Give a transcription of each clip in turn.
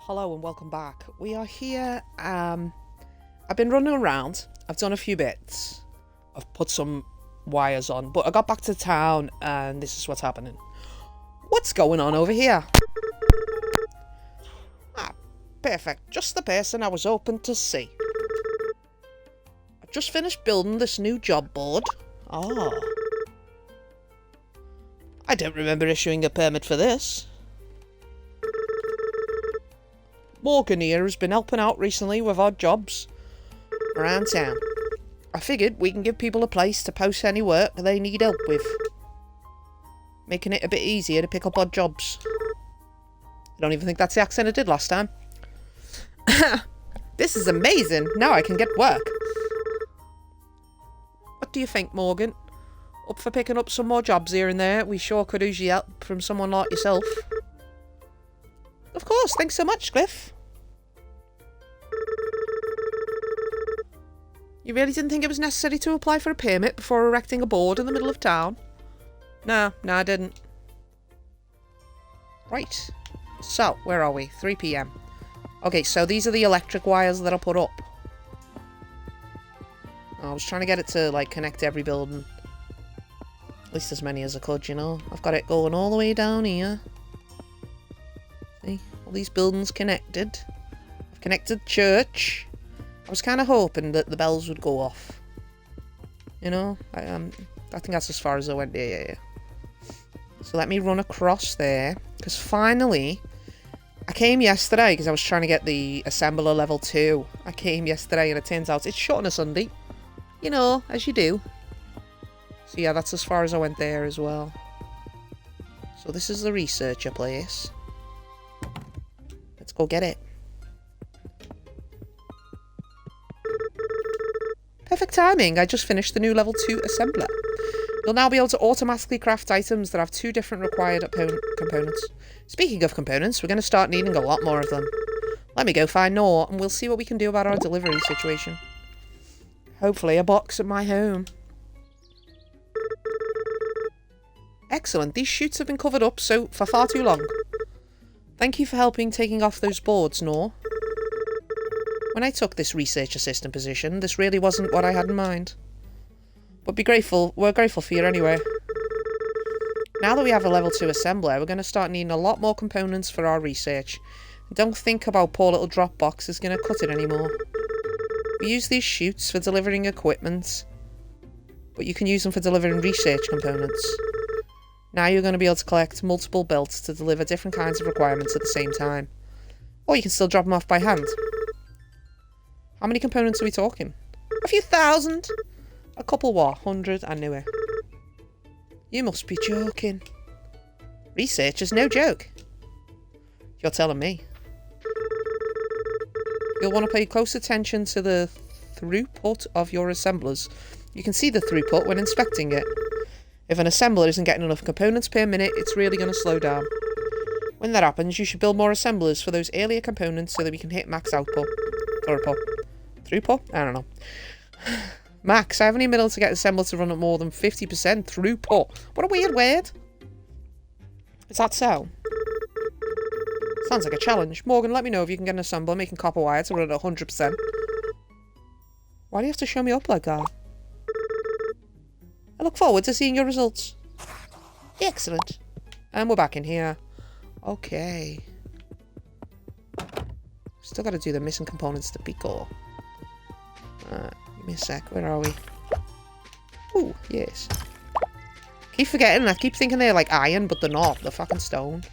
Hello and welcome back. We are here. I've been running around. I've done a few bits. I've put some wires on, but I got back to town and this is what's happening. What's going on over here? Ah, perfect. Just the person I was hoping to see. I've just finished building this new job board. Ah. I don't remember issuing a permit for this. Morgan here has been helping out recently with odd jobs around town. I figured we can give people a place to post any work they need help with, making it a bit easier to pick up odd jobs. I don't even think that's the accent I did last time. This is amazing. Now I can get work. What do you think, Morgan? Up for picking up some more jobs here and there? We sure could use your help from someone like yourself. Of course, thanks so much, Cliff. You really didn't think it was necessary to apply for a permit before erecting a board in the middle of town? No, I didn't. Right. So, where are we? 3 PM. Okay, so these are the electric wires that I put up. I was trying to get it to, like, connect every building. At least as many as I could, you know. I've got it going all the way down here. See? All these buildings connected. I've connected church. I was kind of hoping that the bells would go off. You know? I think that's as far as I went. Yeah. So let me run across there. Because finally, I came yesterday because I was trying to get the assembler level 2. I came yesterday and it turns out it's shut on a Sunday. You know, as you do. So yeah, that's as far as I went there as well. So this is the researcher place. Let's go get it. Perfect timing, I just finished the new level 2 assembler. You'll now be able to automatically craft items that have 2 different required components. Speaking of components, we're going to start needing a lot more of them. Let me go find Noor, and we'll see what we can do about our delivery situation. Hopefully a box at my home. Excellent, these chutes have been covered up for far too long. Thank you for helping taking off those boards, Noor. When I took this research assistant position, this really wasn't what I had in mind. But we're grateful for you anyway. Now that we have a level 2 assembler, we're going to start needing a lot more components for our research. Don't think about poor little Dropbox is going to cut it anymore. We use these chutes for delivering equipment, but you can use them for delivering research components. Now you're going to be able to collect multiple belts to deliver different kinds of requirements at the same time. Or you can still drop them off by hand. How many components are we talking? A few thousand? A couple what? 100? I knew it. You must be joking. Research is no joke. You're telling me. You'll want to pay close attention to the throughput of your assemblers. You can see the throughput when inspecting it. If an assembler isn't getting enough components per minute, it's really going to slow down. When that happens, you should build more assemblers for those earlier components so that we can hit max output. Throughput? I don't know. Max, I haven't even been able to get assembler to run at more than 50% throughput. What a weird word. Is that so? Sounds like a challenge. Morgan, let me know if you can get an assembler making copper wire to run at 100%. Why do you have to show me up like that? I look forward to seeing your results. Excellent. And we're back in here. Okay. Still got to do the missing components to Pico. Give me a sec. Where are we? Ooh, yes. Keep forgetting. I keep thinking they're like iron, but they're not. They're fucking stone.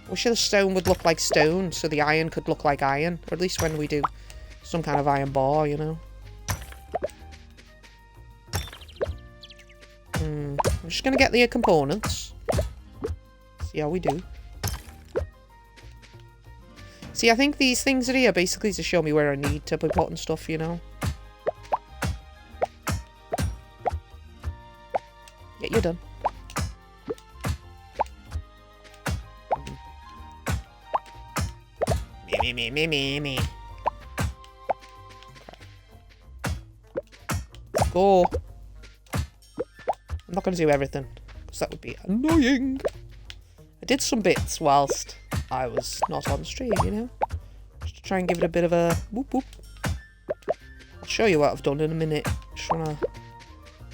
Wish the stone would look like stone, so the iron could look like iron. Or at least when we do some kind of iron bar, you know. I'm just going to get the components. See how we do. See, I think these things are here basically to show me where I need to be putting stuff, you know. Yeah, you're done. Me. Go. I'm not going to do everything, because that would be annoying. I did some bits whilst I was not on stream, you know. Just try and give it a bit of a whoop whoop. I'll show you what I've done in a minute. Just wanna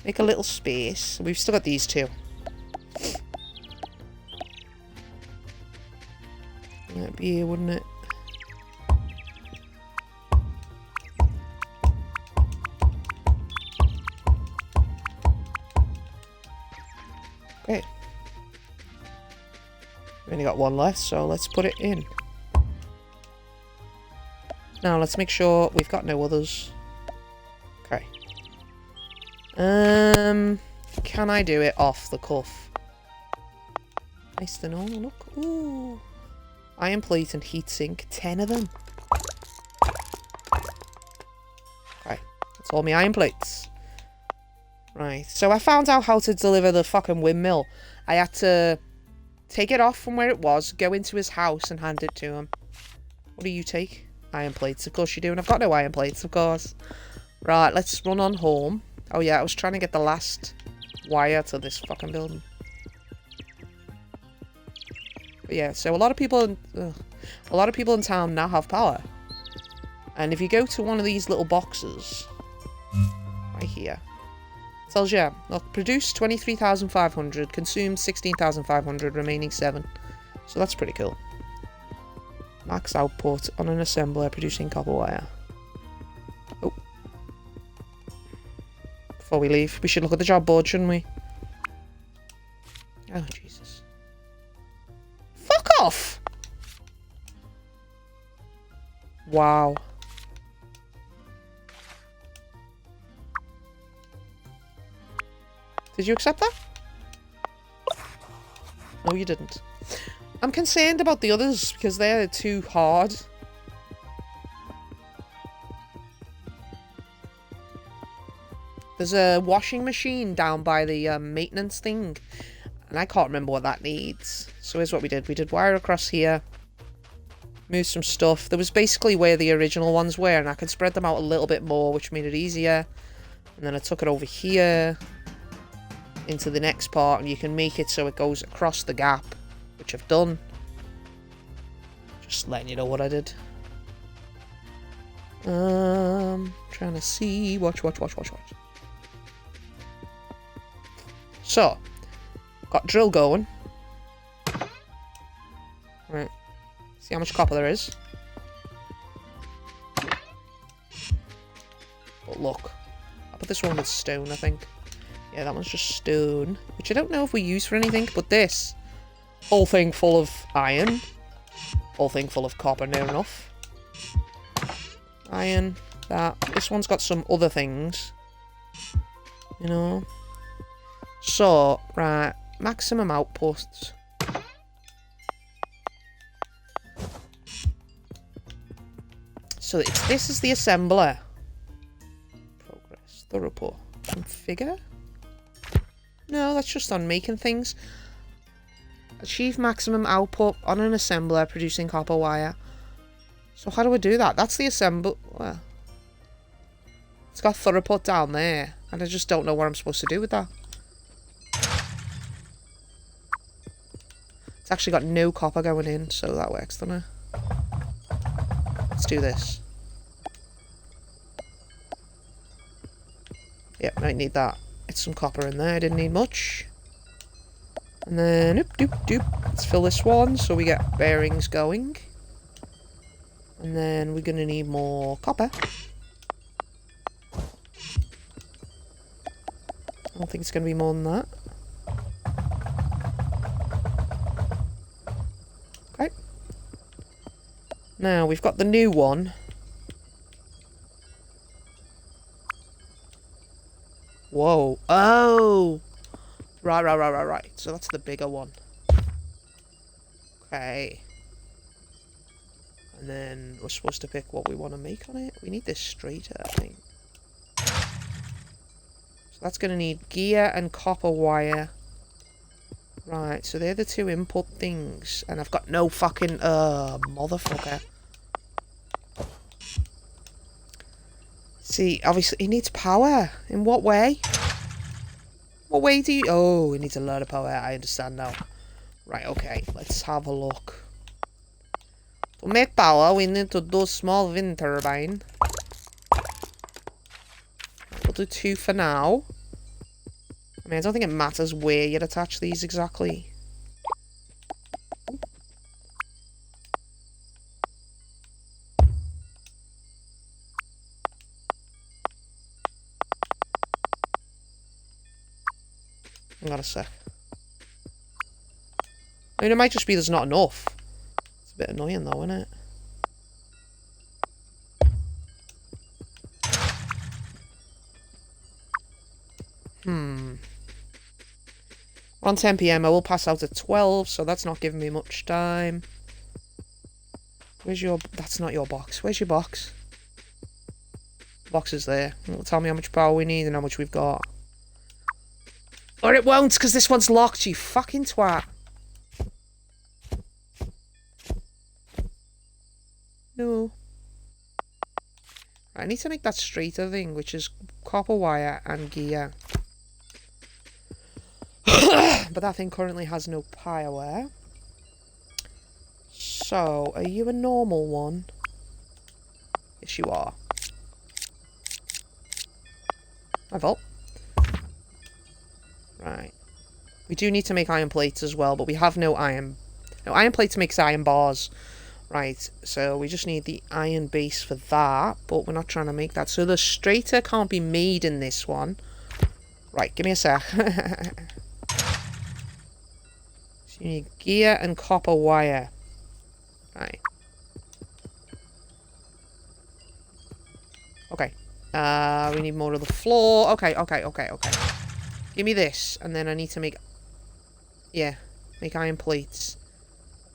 make a little space. We've still got these two. That'd be here, wouldn't it? Okay. We've only got one left, so let's put it in. Now let's make sure we've got no others. Okay. Can I do it off the cuff? Nice to know. Look. Ooh. Iron plate and heatsink. 10 of them. Okay. That's all my iron plates. Right. So I found out how to deliver the fucking windmill. I had to take it off from where it was, go into his house and hand it to him. What do you take? Iron plates. Of course you do. And I've got no iron plates, of course. Right. Let's run on home. Oh yeah, I was trying to get the last wire to this fucking building. But yeah, so a lot of people in town now have power. And if you go to one of these little boxes right here, it tells you, look, produce 23,500, consume 16,500, remaining 7. So that's pretty cool. Max output on an assembler producing copper wire. Oh. Before we leave, we should look at the job board, shouldn't we? Oh, Jesus. Fuck off! Wow. Did you accept that? No, you didn't. I'm concerned about the others because they're too hard. There's a washing machine down by the maintenance thing. And I can't remember what that needs. So here's what we did. We did wire across here. Move some stuff. There was basically where the original ones were. And I could spread them out a little bit more, which made it easier. And then I took it over here. Into the next part. And you can make it so it goes across the gap. Which I've done. Just letting you know what I did. Trying to see. Watch. So. Got drill going. Right. See how much copper there is. But look. I'll put this one with stone, I think. Yeah, that one's just stone. Which I don't know if we use for anything, but this. Whole thing full of iron. Whole thing full of copper, near enough. Iron. That. This one's got some other things. You know. So, right. Maximum output. So this is the assembler. Progress. The report. Configure? No, that's just on making things. Achieve maximum output on an assembler producing copper wire. So how do I do that? That's the assembler. Well, it's got throughput down there. And I just don't know what I'm supposed to do with that. It's actually got no copper going in, so that works, doesn't it? Let's do this. Yep, might need that. It's some copper in there, I didn't need much. And then, doop. Let's fill this one so we get bearings going. And then we're going to need more copper. I don't think it's going to be more than that. Okay. Now, we've got the new one. Whoa. Oh! Right. So that's the bigger one. Okay. And then we're supposed to pick what we want to make on it. We need this straighter, I think. So that's going to need gear and copper wire. Right, so they're the two input things. And I've got no fucking... motherfucker. See, obviously, he needs power. In what way? What way do you... Oh, he needs a lot of power. I understand now. Right, okay. Let's have a look. To make power, we need to do a small wind turbine. We'll do 2 for now. I mean, I don't think it matters where you attach these exactly. Hang on a sec. I mean, it might just be there's not enough. It's a bit annoying though, isn't it? On 10 PM, I will pass out at 12, so that's not giving me much time. Where's your... That's not your box. Where's your box? The box is there. It'll tell me how much power we need and how much we've got. Or it won't, because this one's locked, you fucking twat. No. I need to make that straighter thing, which is copper wire and gear. But that thing currently has no power. So, are you a normal one? Yes, you are. My fault. Right. We do need to make iron plates as well, but we have no iron. No, iron plates makes iron bars. Right, so we just need the iron base for that, but we're not trying to make that. So the straighter can't be made in this one. Right, give me a sec. So you need gear and copper wire. Right. Okay. We need more of the floor. Okay. Give me this, and then I need to make... Yeah, make iron plates.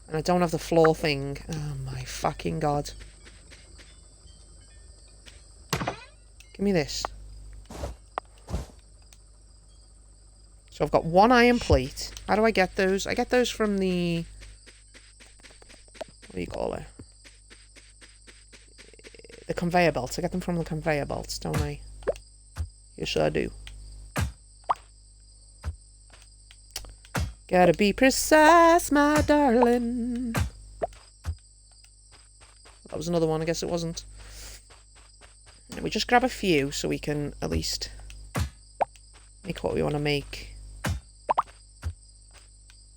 And I don't have the floor thing. Oh my fucking god. Give me this. So I've got 1 iron plate. How do I get those? I get those from the... What do you call it? The conveyor belts. I get them from the conveyor belts, don't I? Yes, I do. Gotta be precise, my darling. That was another one. I guess it wasn't. And we just grab a few so we can at least make what we want to make.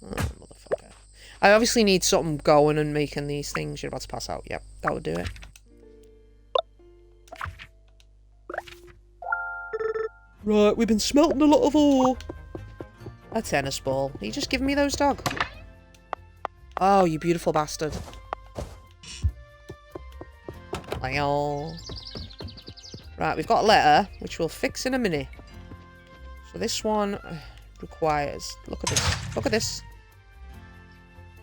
Oh, motherfucker. I obviously need something going and making these things. You're about to pass out. Yep, that would do it. Right, we've been smelting a lot of ore. A tennis ball. Are you just giving me those, dog? Oh, you beautiful bastard. Right, we've got a letter, which we'll fix in a minute. So this one requires... Look at this. Look at this.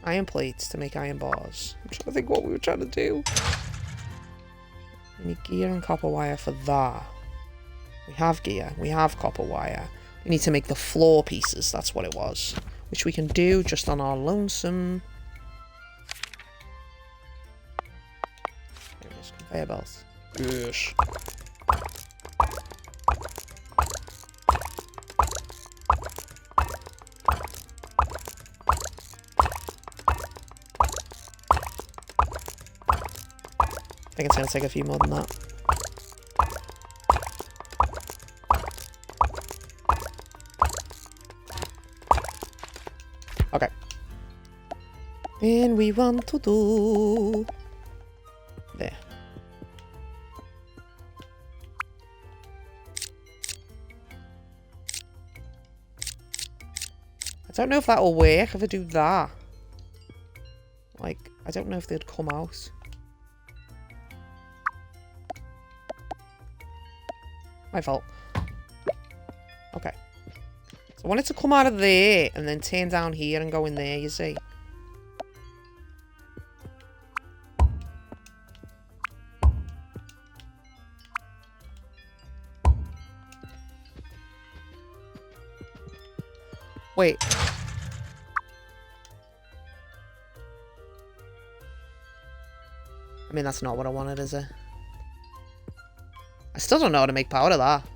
Iron plates to make iron bars. I'm trying to think what we were trying to do. We need gear and copper wire for that. We have gear. We have copper wire. We need to make the floor pieces. That's what it was. Which we can do just on our lonesome. There it is. Conveyor belts. Yes. I think it's going to take a few more than that. Okay. And we want to do... There. I don't know if that will work if I do that. Like, I don't know if they'd come out. My fault. Okay. So I want it to come out of there and then turn down here and go in there, you see. Wait. I mean, that's not what I wanted, is it? I still don't know how to make power to that.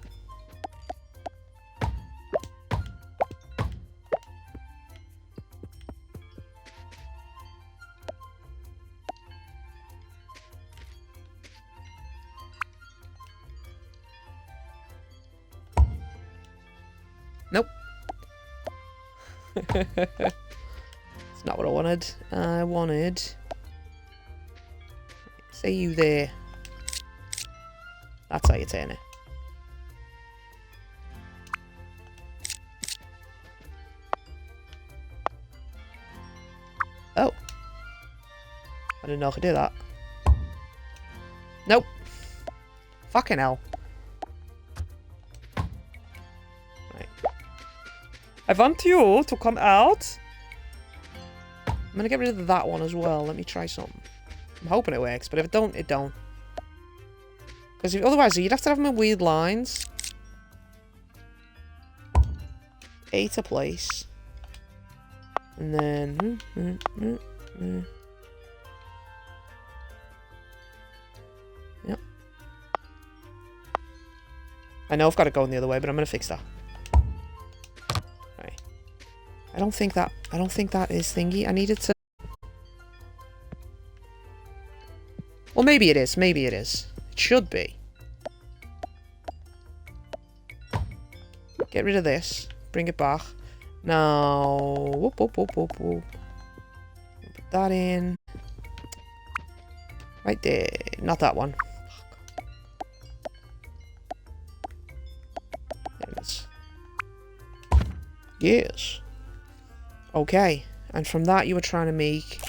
It's not what I wanted. I wanted... Say you there. That's how you turn it. Oh. I didn't know I could do that. Nope. Fucking hell. Right. I want you to come out. I'm gonna get rid of that one as well. Let me try something. I'm hoping it works, but if it don't, it don't. Because otherwise, you'd have to have them in weird lines. 8 a place. And then... Yep. I know I've got it going the other way, but I'm going to fix that. Right. I don't think that is thingy. I needed to... Well, maybe it is. Maybe it is. It should be. Get rid of this. Bring it back. Now... Whoop, whoop, whoop, whoop, whoop. Put that in. Right there. Not that one. There it is. Yes. Okay. And from that you were trying to make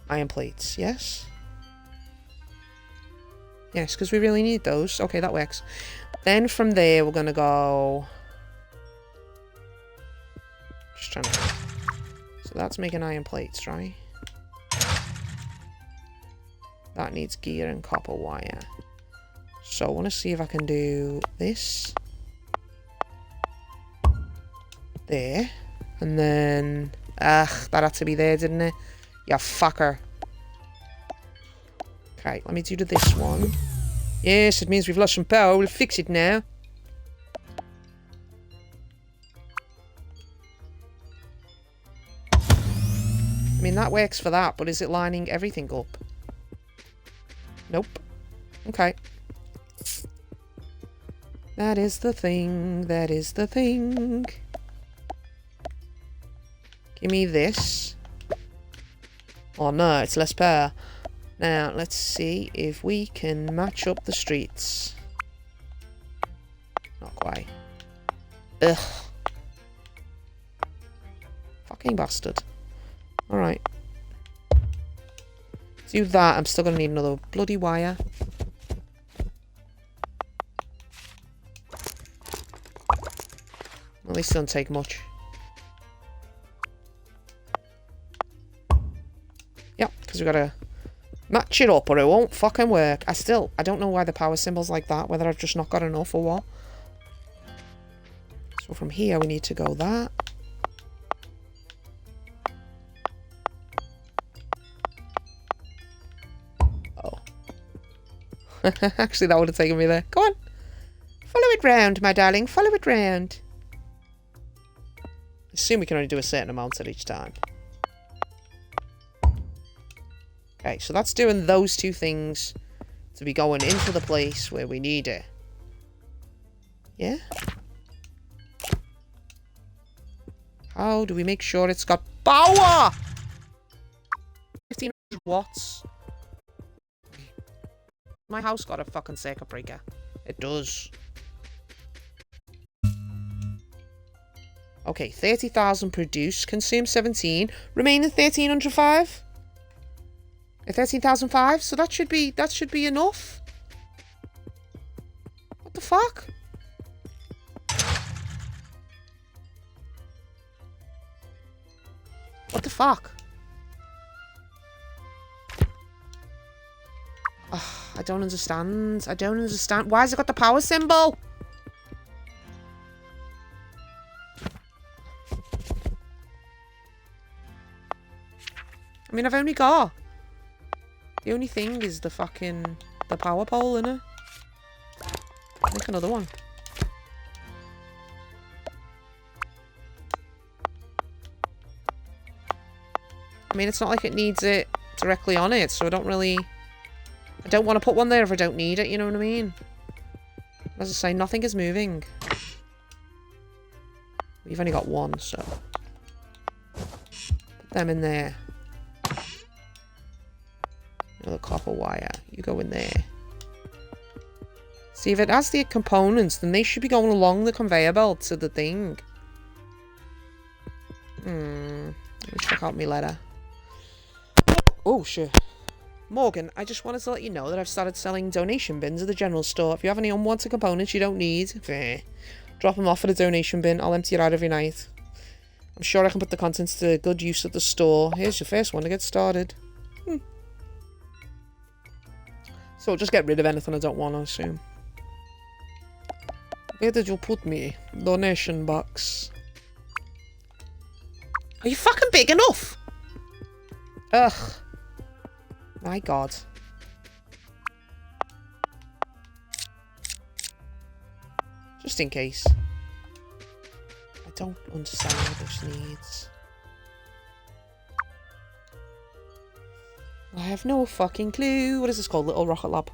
iron plates, yes? Yes, because we really need those. Okay, that works. Then from there, we're going to go... Just trying to... So that's making iron plates, right? That needs gear and copper wire. So I want to see if I can do this. There. And then... Ugh, that had to be there, didn't it? Yeah, fucker. Okay, let me do this one. Yes, it means we've lost some power. We'll fix it now. I mean, that works for that, but is it lining everything up? Nope. Okay. That is the thing. That is the thing. Give me this. Oh no, it's less power. Now, let's see if we can match up the streets. Not quite. Ugh. Fucking bastard. Alright. Do that. I'm still going to need another bloody wire. Well, these don't take much. Yep, because we've got to... match it up or it won't fucking work. I don't know why the power symbol's like that. Whether I've just not got enough or what. So from here we need to go that. Oh. Actually that would have taken me there. Go on. Follow it round, my darling. Follow it round. I assume we can only do a certain amount at each time. Okay, so that's doing those two things to be going into the place where we need it. Yeah? How do we make sure it's got power? 1500 watts. My house got a fucking circuit breaker. It does. Okay, 30,000 produced, consume 17, remaining 1305. 13,005, so that should be enough. What the fuck? What the fuck? Oh, I don't understand. I don't understand. Why has it got the power symbol? I mean, I've only got... The only thing is the fucking... the power pole, innit? Make another one. I mean, it's not like it needs it directly on it, so I don't really... I don't want to put one there if I don't need it, you know what I mean? As I say, nothing is moving. We've only got one, so... them in there. Another copper wire. You go in there. See, if it has the components, then they should be going along the conveyor belt to the thing. Let me check out my letter. Oh, shit. Morgan, I just wanted to let you know that I've started selling donation bins at the general store. If you have any unwanted components you don't need, drop them off at a donation bin. I'll empty it out every night. I'm sure I can put the contents to good use at the store. Here's your first one to get started. So just get rid of anything I don't want, I assume. Where did you put me? Donation box. Are you fucking big enough? Ugh. My God. Just in case. I don't understand what this needs. I have no fucking clue. What is this called? Little Rocket Lab.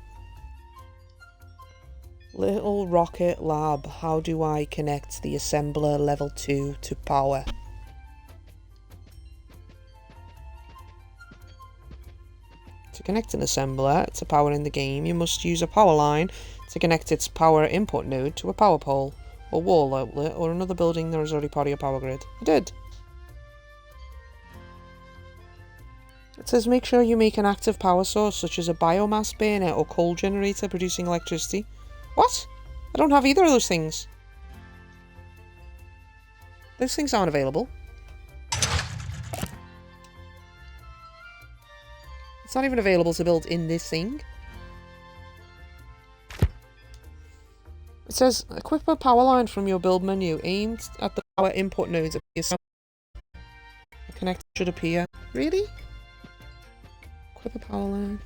Little Rocket Lab. How do I connect the assembler level 2 to power? To connect an assembler to power in the game, you must use a power line to connect its power input node to a power pole, or wall outlet, or another building that is already part of your power grid. I did. It says make sure you make an active power source, such as a biomass burner or coal generator producing electricity. What? I don't have either of those things. Those things aren't available. It's not even available to build in this thing. It says, equip a power line from your build menu aimed at the power input nodes. A connector should appear. Really? Equip a power line.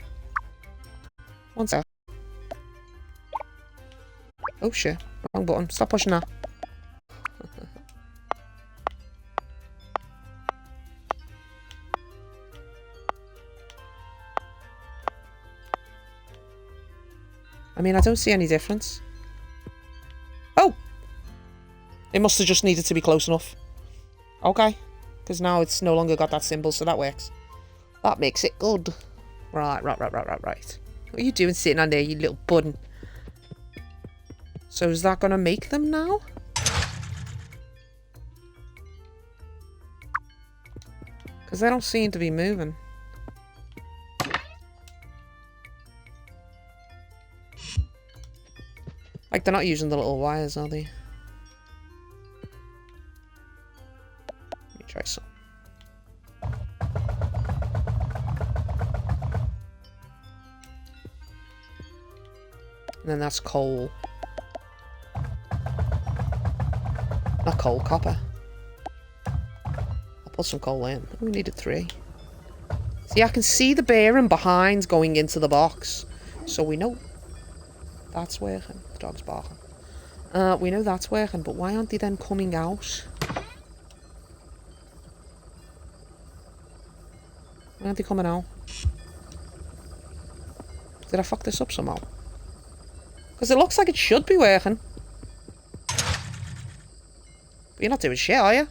One sec. Oh shit. Wrong button. Stop pushing that. I mean, I don't see any difference. Oh! It must have just needed to be close enough. Okay. Because now it's no longer got that symbol, so that works. That makes it good. Right. What are you doing sitting on there, you little button? So is that going to make them now? Because they don't seem to be moving. Like, they're not using the little wires, are they? Let me try some. And then that's coal. Not coal, copper. I'll put some coal in. We needed 3. See, I can see the bearing behind going into the box. So we know that's working. The dog's barking. We know that's working, but why aren't they then coming out? Why aren't they coming out? Did I fuck this up somehow? Because it looks like it should be working. But you're not doing shit, are you?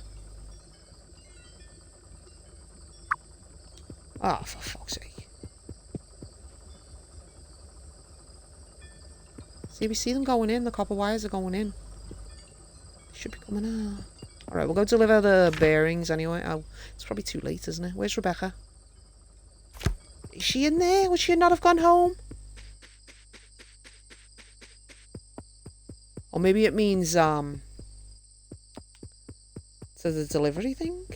Ah, for fuck's sake. See, we see them going in. The copper wires are going in. They should be coming out. Alright, we'll go deliver the bearings anyway. Oh, it's probably too late, isn't it? Where's Rebecca? Is she in there? Would she not have gone home? Or maybe it means, to the delivery thing?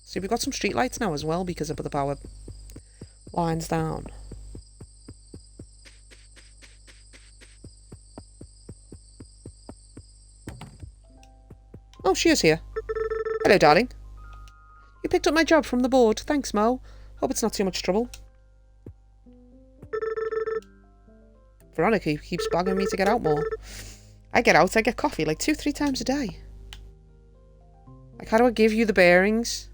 See, we've got some street lights now as well because I put the power lines down. Oh, she is here. Hello, darling. You picked up my job from the board. Thanks, Mo. Hope it's not too much trouble. Veronica keeps bugging me to get out more. I get out, I get coffee like 2-3 times a day. Like, how do I give you the bearings?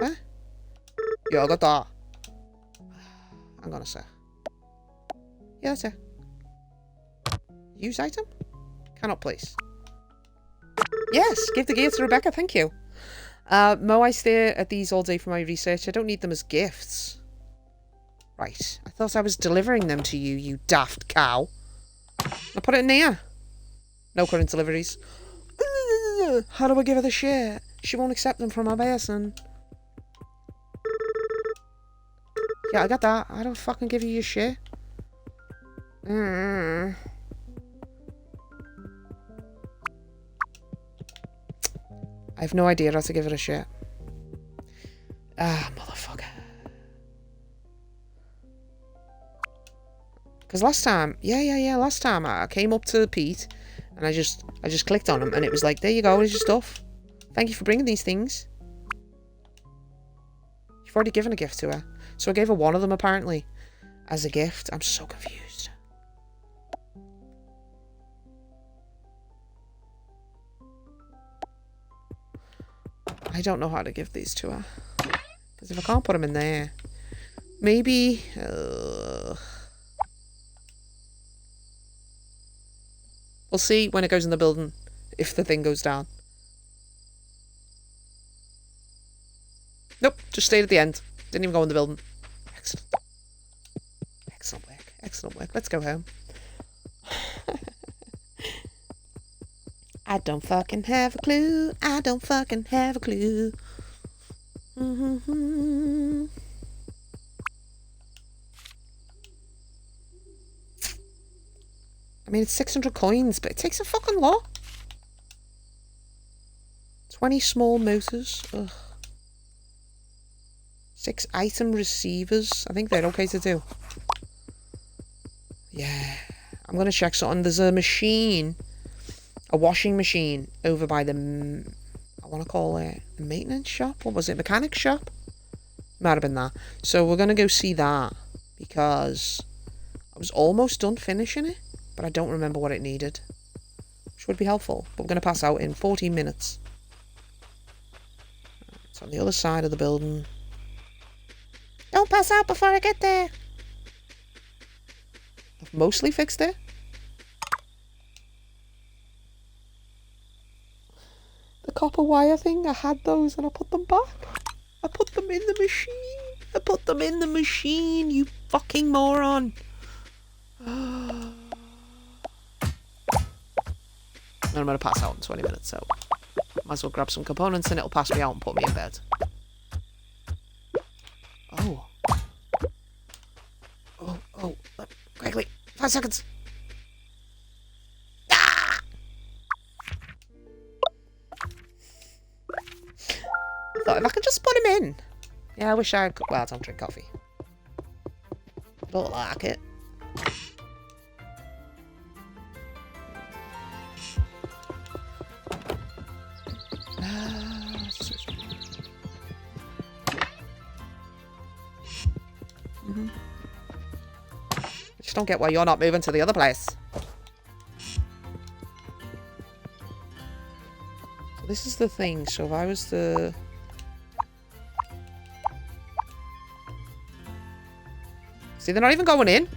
Huh? Yeah, I got that. Hang on a sec. Yeah, that's it. Use item? Cannot place. Yes, give the gear to Rebecca, thank you. Mo, I stare at these all day for my research. I don't need them as gifts. Right, I thought I was delivering them to you, you daft cow. I'll put it in here. No current deliveries. How do I give her the shit? She won't accept them from my person. Yeah, I got that. I don't fucking give you your shit. I have no idea how to give it a shit. Ah, motherfucker. Because last time, last time I came up to Pete and I just clicked on him and it was like, there you go, here's your stuff. Thank you for bringing these things. You've already given a gift to her. So I gave her one of them apparently as a gift. I'm so confused. I don't know how to give these to her. Because if I can't put them in there, maybe... We'll see when it goes in the building, if the thing goes down. Nope, just stayed at the end. Didn't even go in the building. Excellent. Excellent work. Excellent work. Let's go home. I don't fucking have a clue. I don't fucking have a clue. I mean, it's 600 coins, but it takes a fucking lot. 20 small motors. Ugh. 6 item receivers. I think they're okay to do. Yeah. I'm going to check something. There's a machine. A washing machine over by the... I want to call it the maintenance shop. What was it? Mechanic shop? Might have been that. So we're going to go see that. Because I was almost done finishing it. But I don't remember what it needed. Which would be helpful. But we're going to pass out in 14 minutes. It's on the other side of the building. Don't pass out before I get there. I've mostly fixed it. The copper wire thing, I had those and I put them back. I put them in the machine. I put them in the machine, you fucking moron. I'm going to pass out in 20 minutes, so might as well grab some components and it'll pass me out and put me in bed. Oh. Oh. Quickly. 5 seconds. Ah! I thought if I could just put him in. Yeah, I wish I could. Well, I don't drink coffee. Don't like it. I just don't get why you're not moving to the other place. So this is the thing. So if I was to... See, they're not even going in.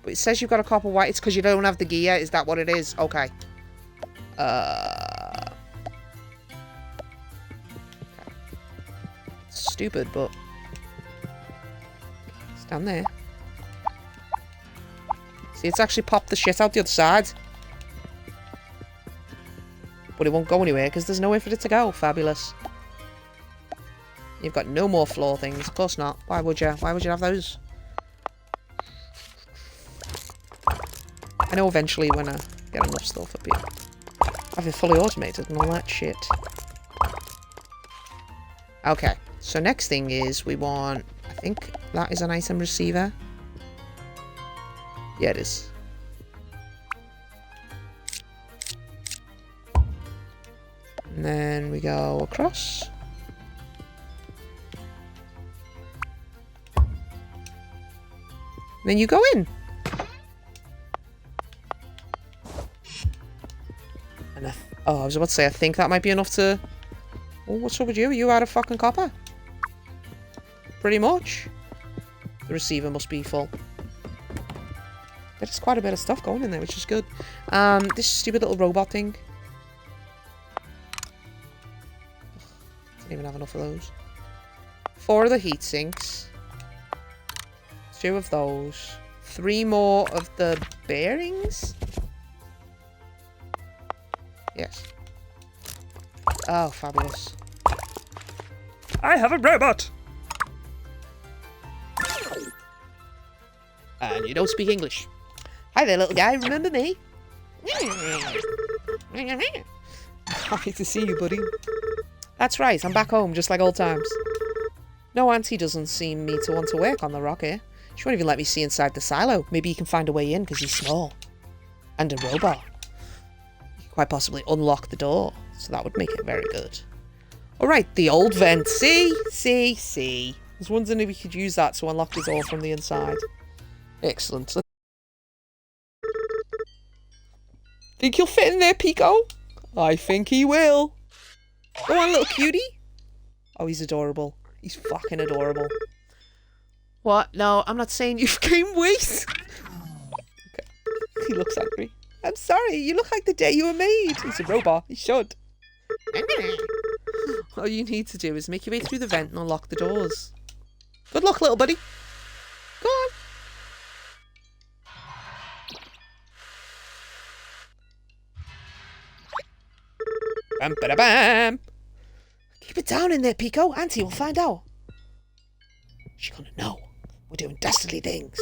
But it says you've got a copper wire. It's because you don't have the gear. Is that what it is? Okay. Stupid, but it's down there. See, it's actually popped the shit out the other side. But it won't go anywhere because there's nowhere for it to go. Fabulous. You've got no more floor things. Of course not. Why would you? Why would you have those? I know eventually when I get enough stuff up here. Have it fully automated and all that shit. Okay. So next thing is we want... I think that is an item receiver. Yeah, it is. And then we go across. And then you go in. And I was about to say, I think that might be enough to... Oh, what's up with you? Are you out of fucking copper? Pretty much. The receiver must be full. There's quite a bit of stuff going in there, which is good. This stupid little robot thing. Don't even have enough of those. 4 of the heat sinks. 2 of those. 3 more of the bearings? Yes. Oh, fabulous. I have a robot! And you don't speak English. Hi there, little guy. Remember me? Happy to see you, buddy. That's right. I'm back home, just like old times. No, Auntie doesn't seem me to want to work on the rock here. She won't even let me see inside the silo. Maybe you can find a way in because he's small. And a robot. You could quite possibly unlock the door. So that would make it very good. Alright, the old vent. See? I was wondering if we could use that to unlock the door from the inside. Excellent. Think he'll fit in there, Pico? I think he will. Go on, little cutie. Oh, he's adorable. He's fucking adorable. What? No, I'm not saying you've gained weight. Okay. He looks angry. I'm sorry, you look like the day you were made. He's a robot. He should. All you need to do is make your way through the vent and unlock the doors. Good luck, little buddy. Go on. Bam, ba, da, bam. Keep it down in there, Pico. Auntie will find out. She's gonna know. We're doing dastardly things.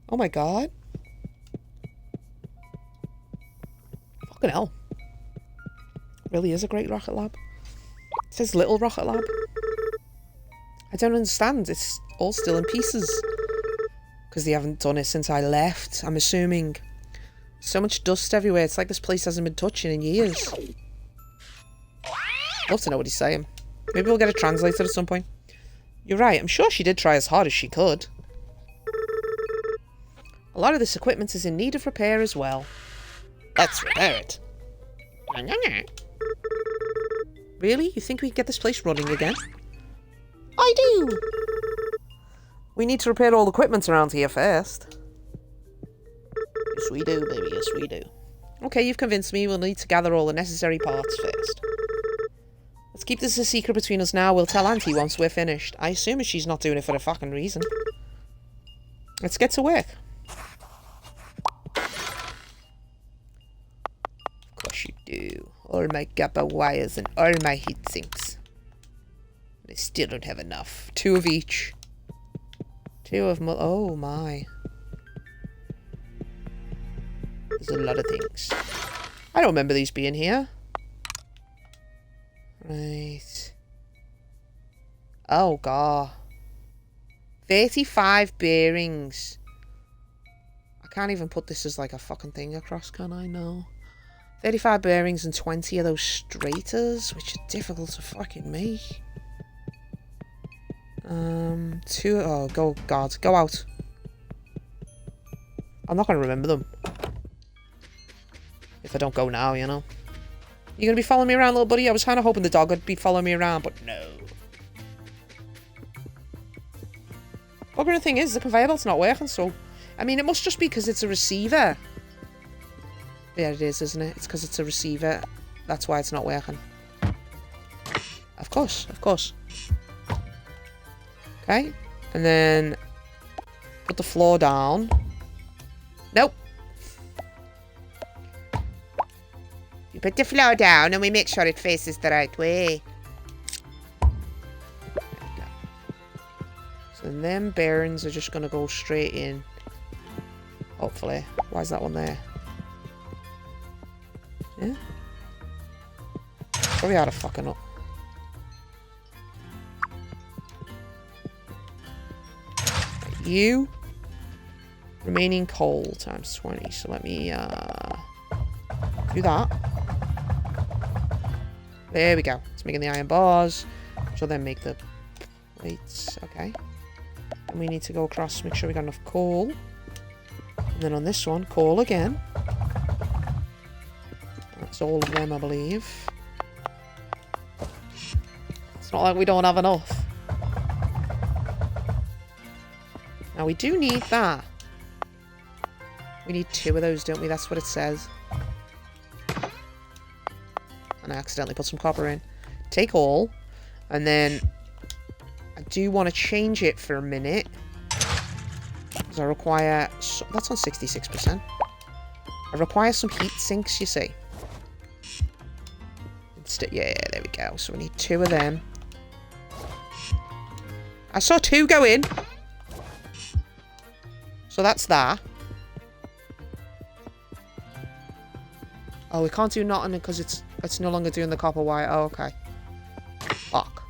Oh my god. Fucking hell. Really is a great rocket lab. It says little rocket lab. I don't understand. It's all still in pieces. Because they haven't done it since I left, I'm assuming. So much dust everywhere. It's like this place hasn't been touching in years. Love to know what he's saying. Maybe we'll get a translator at some point. You're right. I'm sure she did try as hard as she could. A lot of this equipment is in need of repair as well. Let's repair it. Really? You think we can get this place running again? I do! We need to repair all the equipment around here first. Yes, we do, baby. Yes, we do. Okay, you've convinced me. We'll need to gather all the necessary parts first. Let's keep this a secret between us now. We'll tell Auntie once we're finished. I assume she's not doing it for a fucking reason. Let's get to work. Of course you do. All my GAPA wires and all my heat sinks. I still don't have enough. 2 of each. 2 of my... Oh my. There's a lot of things. I don't remember these being here. Right. Oh god. 35 bearings. I can't even put this as like a fucking thing across, can I? No. 35 bearings and 20 of those straighters, which are difficult to fucking make. 2... Oh, go, God. Go out. I'm not going to remember them. If I don't go now, you know. You gonna be following me around, little buddy? I was kind of hoping the dog would be following me around, but no. Bugger, the thing is, the conveyor belt's not working, so... I mean, it must just be because it's a receiver. Yeah, it is, isn't it? It's because it's a receiver. That's why it's not working. Of course, of course. Okay. And then... put the floor down. Nope. You put the floor down and we make sure it faces the right way. So them bearings are just going to go straight in. Hopefully. Why is that one there? Yeah? Probably out of fucking up. You. Remaining coal times 20. So let me do that. There we go. It's making the iron bars. Which will then make the plates. Okay. And we need to go across to make sure we got enough coal. And then on this one, coal again. That's all of them, I believe. It's not like we don't have enough. Now we do need that. We need 2 of those, don't we? That's what it says. And I accidentally put some copper in. Take all. And then I do want to change it for a minute. Because I require... That's on 66%. I require some heat sinks, you see. Yeah, there we go. So we need 2 of them. I saw 2 go in. So that's that. Oh, we can't do nothing because it's no longer doing the copper wire. Oh, okay. Fuck.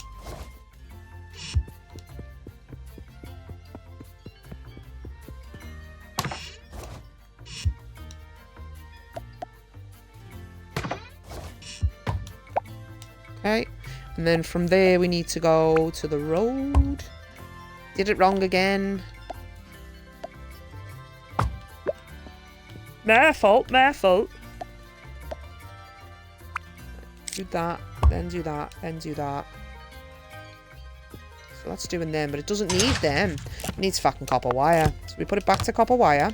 Okay. And then from there we need to go to the road. Did it wrong again. My fault, my fault. Do that, then do that, then do that. So that's doing them, but it doesn't need them. It needs fucking copper wire. So we put it back to copper wire.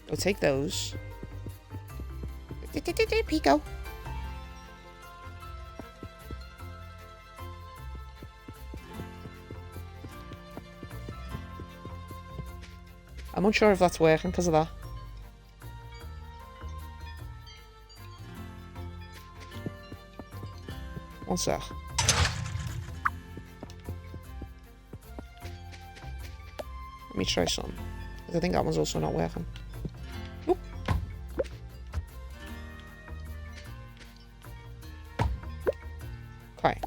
We'll take those. Pico. I'm unsure if that's working because of that. One sec. Let me try some. I think that one's also not working. Oop. Okay.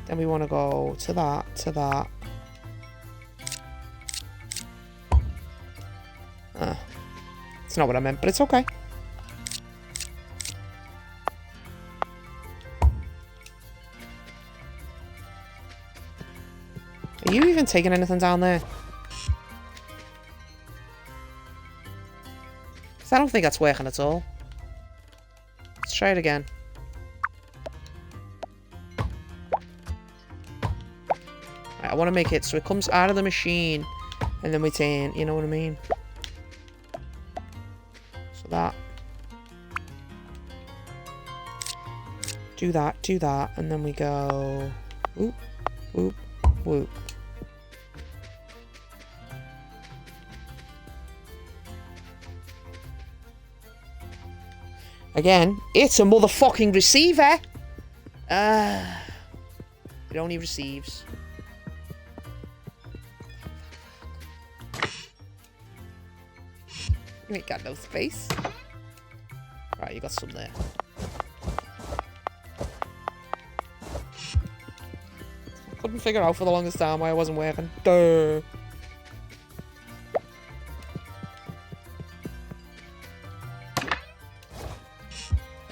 Then we want to go to that, to that. It's not what I meant, but it's okay. Are you even taking anything down there? Because I don't think that's working at all. Let's try it again. Right, I want to make it so it comes out of the machine and then we turn, you know what I mean? So that. Do that, and then we go whoop, whoop, whoop. Again, it's a motherfucking receiver. It only receives. You ain't got no space. Right, you got some there. Couldn't figure out for the longest time why I wasn't working. Duh.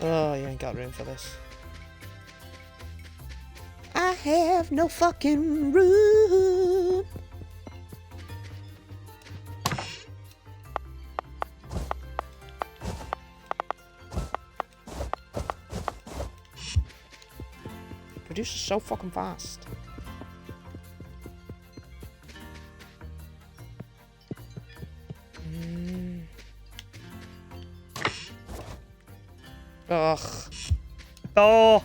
Oh, you ain't got room for this. I have no fucking room. Produces so fucking fast. Ugh. Oh.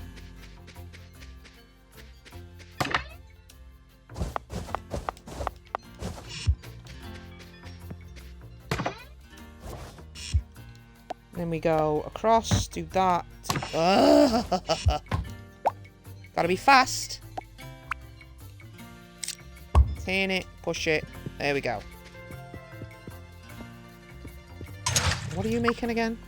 Then we go across, do that. Gotta be fast. Turn it, push it. There we go. What are you making again?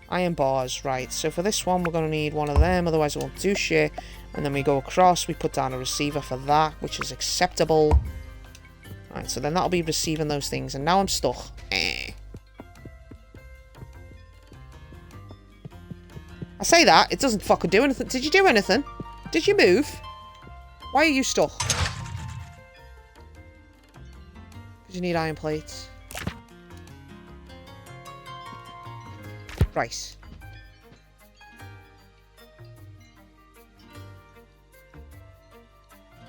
Iron bars, right. So for this one, we're going to need one of them, otherwise it won't do shit. And then we go across, we put down a receiver for that, which is acceptable. Right, so then that'll be receiving those things. And now I'm stuck. I say that, it doesn't fucking do anything. Did you do anything? Did you move? Why are you stuck? Because you need iron plates. Right.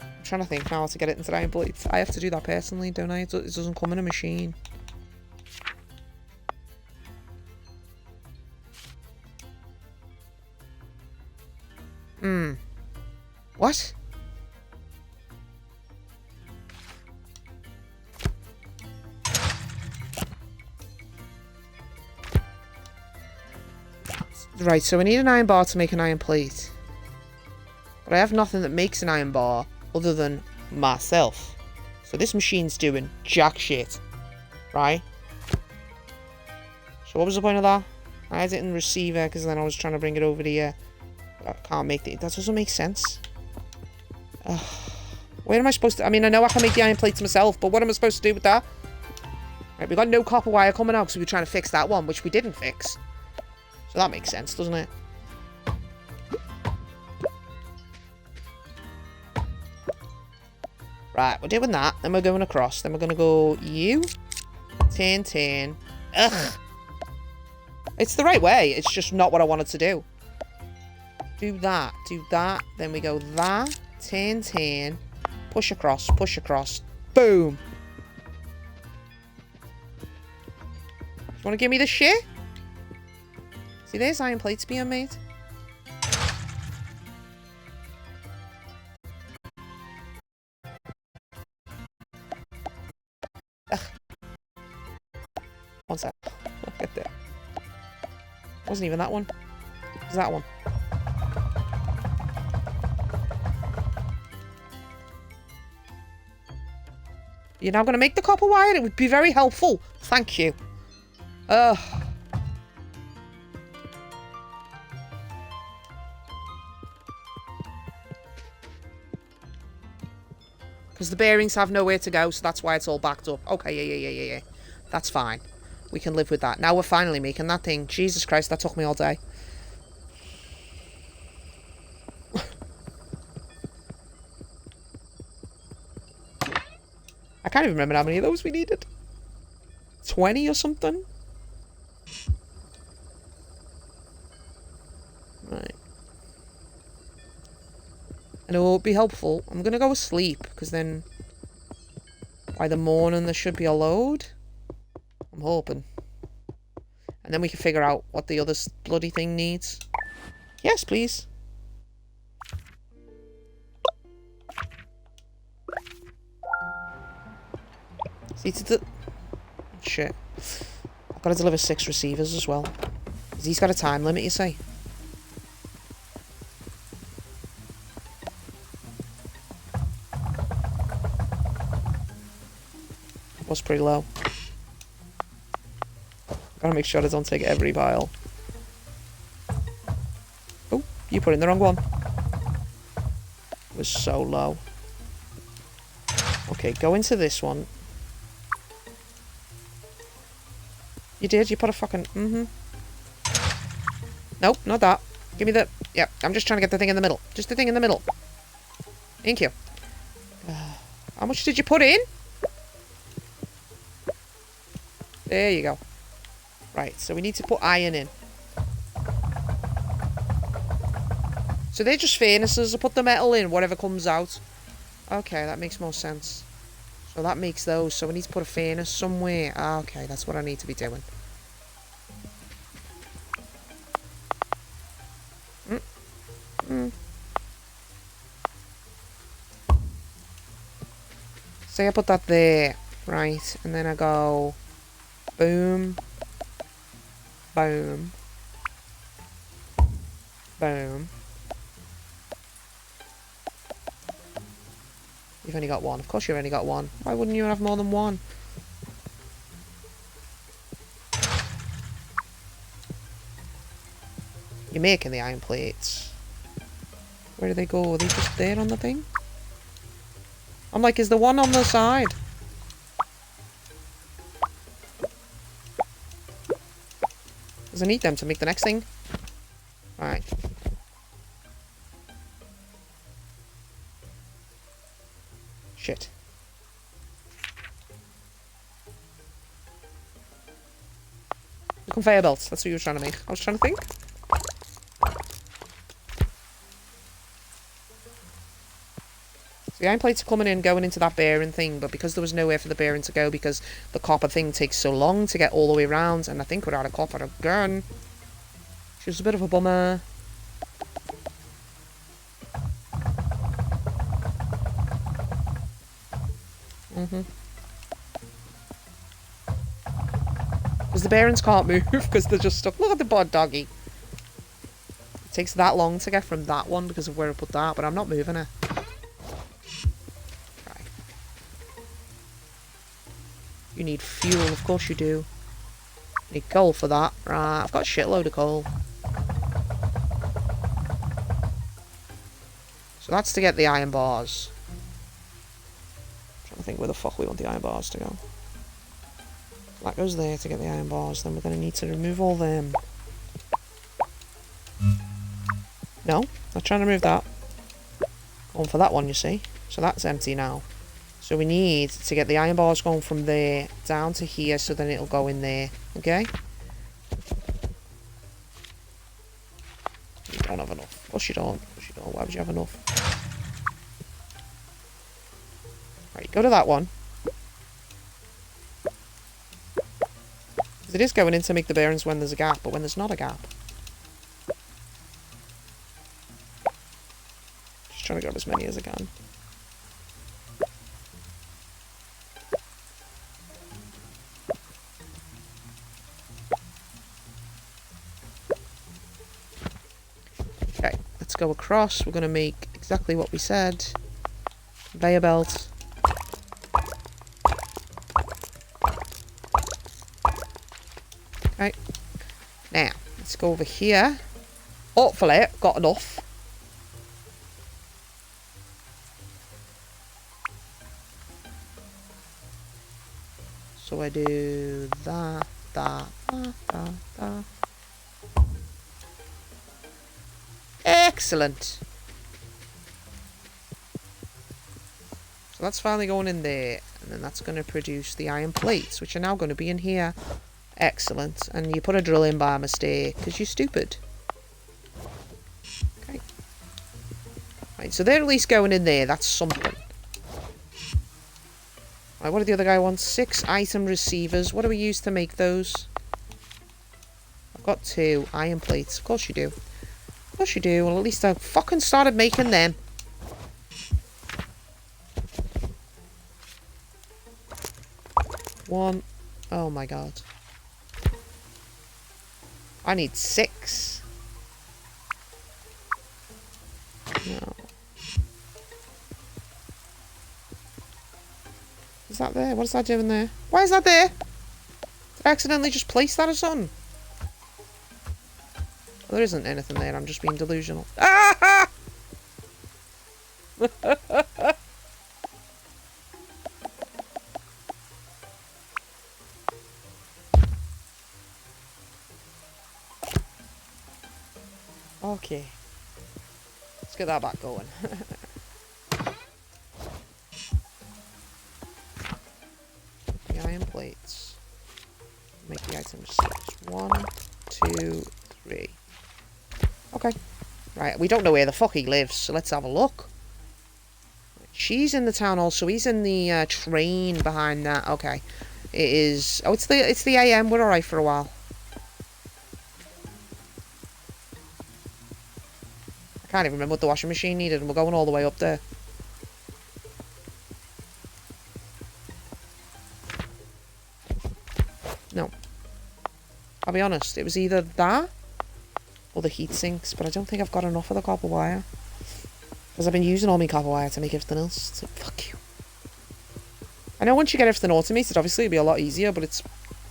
I'm trying to think now how to get it into the iron plates. I have to do that personally, don't I? It doesn't come in a machine. What? Right, so I need an iron bar to make an iron plate. But I have nothing that makes an iron bar other than myself. So this machine's doing jack shit. Right? So what was the point of that? I had it in receiver because then I was trying to bring it over here. I can't make it. That doesn't make sense. Where am I supposed to... I mean, I know I can make the iron plates myself, but what am I supposed to do with that? Right, we got no copper wire coming out because we were trying to fix that one, which we didn't fix. So that makes sense, doesn't it? Right, we're doing that. Then we're going across. Then we're going to go you. Turn. Ugh. It's the right way. It's just not what I wanted to do. Do that. Then we go that. Turn. Push across. Boom. You want to give me the shit? See, there's iron plates being made. Ugh. One sec. Look at that. Wasn't even that one. It was that one. You're now going to make the copper wire? It would be very helpful. Thank you. Ugh. Because the bearings have nowhere to go, so that's why it's all backed up. Okay, yeah. That's fine. We can live with that. Now we're finally making that thing. Jesus Christ, that took me all day. I can't even remember how many of those we needed. 20 or something? Right. And it will be helpful. I'm going to go asleep, because then by the morning there should be a load. I'm hoping. And then we can figure out what the other bloody thing needs. Yes, please. See, shit. I've got to deliver 6 receivers as well. Because he's got a time limit, you see. Was pretty low. Gotta make sure I don't take every pile. Oh, you put in the wrong one. It was so low. Okay, go into this one. You did? You put a fucking... Nope, not that. Give me the... Yeah, I'm just trying to get the thing in the middle. Just the thing in the middle. Thank you. How much did you put in? There you go. Right, so we need to put iron in. So they're just furnaces. I put the metal in, whatever comes out. Okay, that makes more sense. So that makes those. So we need to put a furnace somewhere. Okay, that's what I need to be doing. Say I put that there. Right, and then I go... Boom. Boom. Boom. You've only got one. Of course you've only got one. Why wouldn't you have more than one? You're making the iron plates. Where do they go? Are they just there on the thing? I'm like, is the one on the side? Because I need them to make the next thing. Alright. Shit. The conveyor belts. That's what you were trying to make. I was trying to think. So the iron plates are coming in, going into that bearing thing, but because there was nowhere for the bearing to go, because the copper thing takes so long to get all the way around, and I think we're out of copper again. Which is a bit of a bummer. Because the bearings can't move because they're just stuck. Look at the bod doggy. It takes that long to get from that one because of where I put that, but I'm not moving it. Right. You need fuel, of course you do. Need coal for that. Right, I've got a shitload of coal. So that's to get the iron bars. I'm trying to think where the fuck we want the iron bars to go. That goes there to get the iron bars. Then we're going to need to remove all them. No, not trying to remove that. Going for that one, you see. So that's empty now. So we need to get the iron bars going from there down to here, so then it'll go in there. Okay? You don't have enough. Of course you don't. Of course you don't. Why would you have enough? Right, go to that one. It is going in to make the bearings when there's a gap, but when there's not a gap. Just trying to grab as many as I can. Okay, let's go across. We're going to make exactly what we said. Conveyor belt. Okay. Now, let's go over here. Hopefully, I've got enough. So I do that. Excellent. So that's finally going in there. And then that's going to produce the iron plates, which are now going to be in here. Excellent. And you put a drill in by mistake, because you're stupid. Okay. Right, so they're at least going in there. That's something. Right, what did the other guy want? 6 item receivers. What do we use to make those? I've got 2 iron plates. Of course you do. Of course you do. Well, at least I fucking started making them. One. Oh my god. I need 6. No. Is that there? What is that doing there? Why is that there? Did I accidentally just place that or something? Well, there isn't anything there. I'm just being delusional. Ah! Okay. Let's get that back going. The iron plates. Make the items 6. 1, 2, 3. Okay. Right, we don't know where the fuck he lives, so let's have a look. She's in the town hall, so he's in the train behind that. Okay. It is... Oh, it's the AM. We're alright for a while. I can't even remember what the washing machine needed, and we're going all the way up there. No. I'll be honest, it was either that or the heat sinks, but I don't think I've got enough of the copper wire. Because I've been using all my copper wire to make everything else. So, fuck you. I know once you get everything automated, obviously it'll be a lot easier, but it's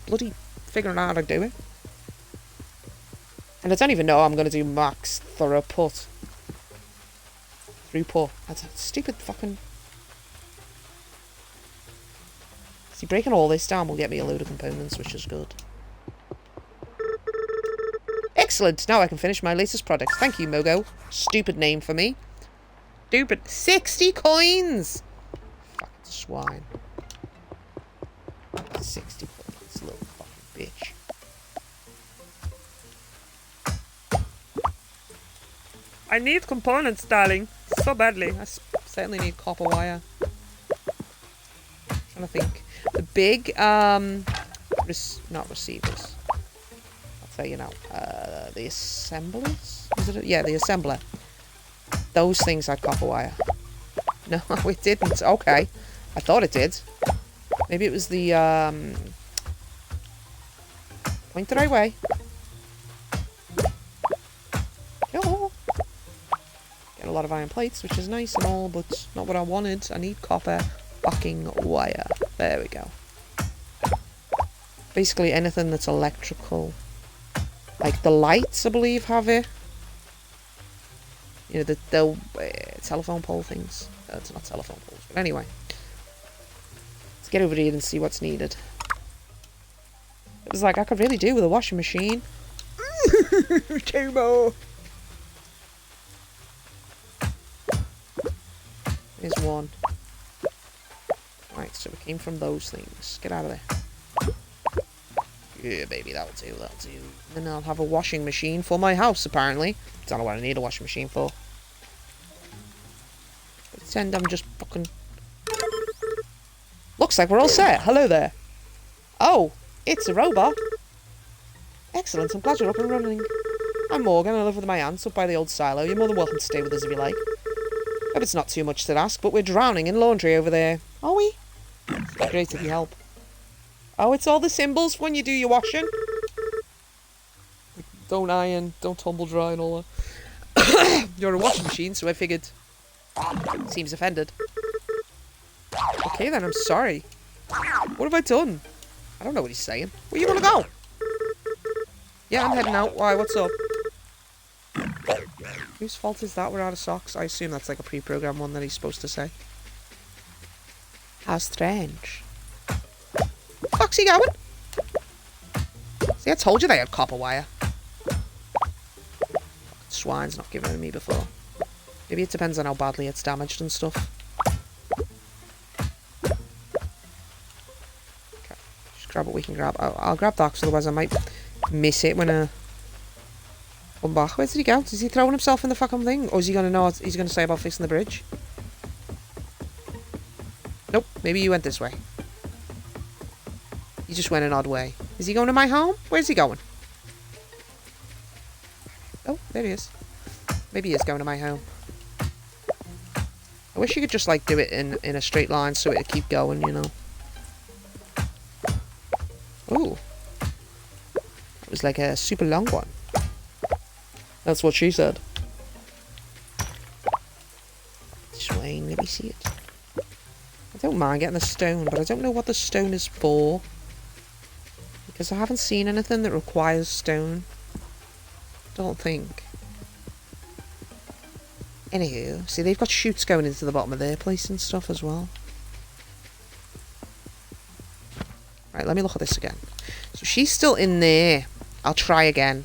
bloody figuring out how to do it. And I don't even know I'm going to do max throughput. That's a stupid fucking... See, breaking all this down will get me a load of components, which is good. Excellent! Now I can finish my latest product. Thank you, Mogo. Stupid name for me. Stupid. 60 coins! Fucking swine. 60 coins, little fucking bitch. I need components, darling. So badly. I certainly need copper wire. I'm trying to think. The big, not receivers. I'll tell you now. The assemblers? Is it? Yeah, the assembler. Those things had copper wire. No, it didn't. Okay. I thought it did. Maybe it was the, point the right way. Oh. Get a lot of iron plates, which is nice and all, but not what I wanted. I need copper fucking wire. There we go. Basically anything that's electrical. Like the lights, I believe, have it. You know, the telephone pole things. It's not telephone poles, but anyway. Let's get over here and see what's needed. It was like, I could really do with a washing machine. Two more. Here's one. Right, so we came from those things. Get out of there. Yeah, baby, that'll do, that'll do. Then I'll have a washing machine for my house, apparently. Don't know what I need a washing machine for. Pretend I'm just fucking... Looks like we're all set. Hello there. Oh, it's a robot. Excellent, I'm glad you're up and running. I'm Morgan, I live with my aunts up by the old silo. You're more than welcome to stay with us if you like. Hope it's not too much to ask, but we're drowning in laundry over there. Are we? Great if you help. Oh, it's all the symbols when you do your washing. Don't iron, don't tumble dry and all that. You're a washing machine, so I figured. Seems offended. Okay then, I'm sorry. What have I done? I don't know what he's saying. Where you wanna go? Yeah, I'm heading out. Why, what's up? Whose fault is that we're out of socks? I assume that's like a pre-programmed one that he's supposed to say. How strange. Fuck's he going? See, I told you they had copper wire. Swine's not given it to me before. Maybe it depends on how badly it's damaged and stuff. Okay, just grab what we can grab. I'll grab that, because otherwise I might miss it when I come back. Where did he go? Is he throwing himself in the fucking thing? Or is he going to know what he's going to say about fixing the bridge? Nope, maybe he went this way. He just went an odd way. Is he going to my home? Where's he going? Oh, there he is. Maybe he is going to my home. I wish you could just, like, do it in a straight line so it'd keep going, you know. Ooh. That was like a super long one. That's what she said. Swain, let me see it. I don't mind getting the stone, but I don't know what the stone is for. Because I haven't seen anything that requires stone. Don't think. Anywho, see, they've got chutes going into the bottom of their place and stuff as well. Right, let me look at this again. So she's still in there. I'll try again.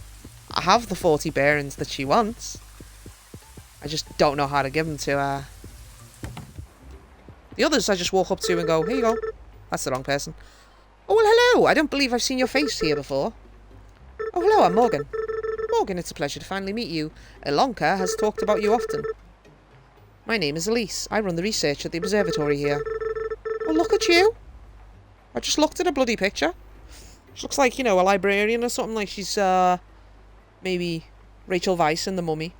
I have the 40 bearings that she wants. I just don't know how to give them to her. The others I just walk up to and go, here you go. That's the wrong person. Oh, well, hello. I don't believe I've seen your face here before. Oh, hello, I'm Morgan. Morgan, it's a pleasure to finally meet you. Elonka has talked about you often. My name is Elise. I run the research at the observatory here. Oh, look at you. I just looked at a bloody picture. She looks like, you know, a librarian or something. Like she's, maybe Rachel Weisz in The Mummy.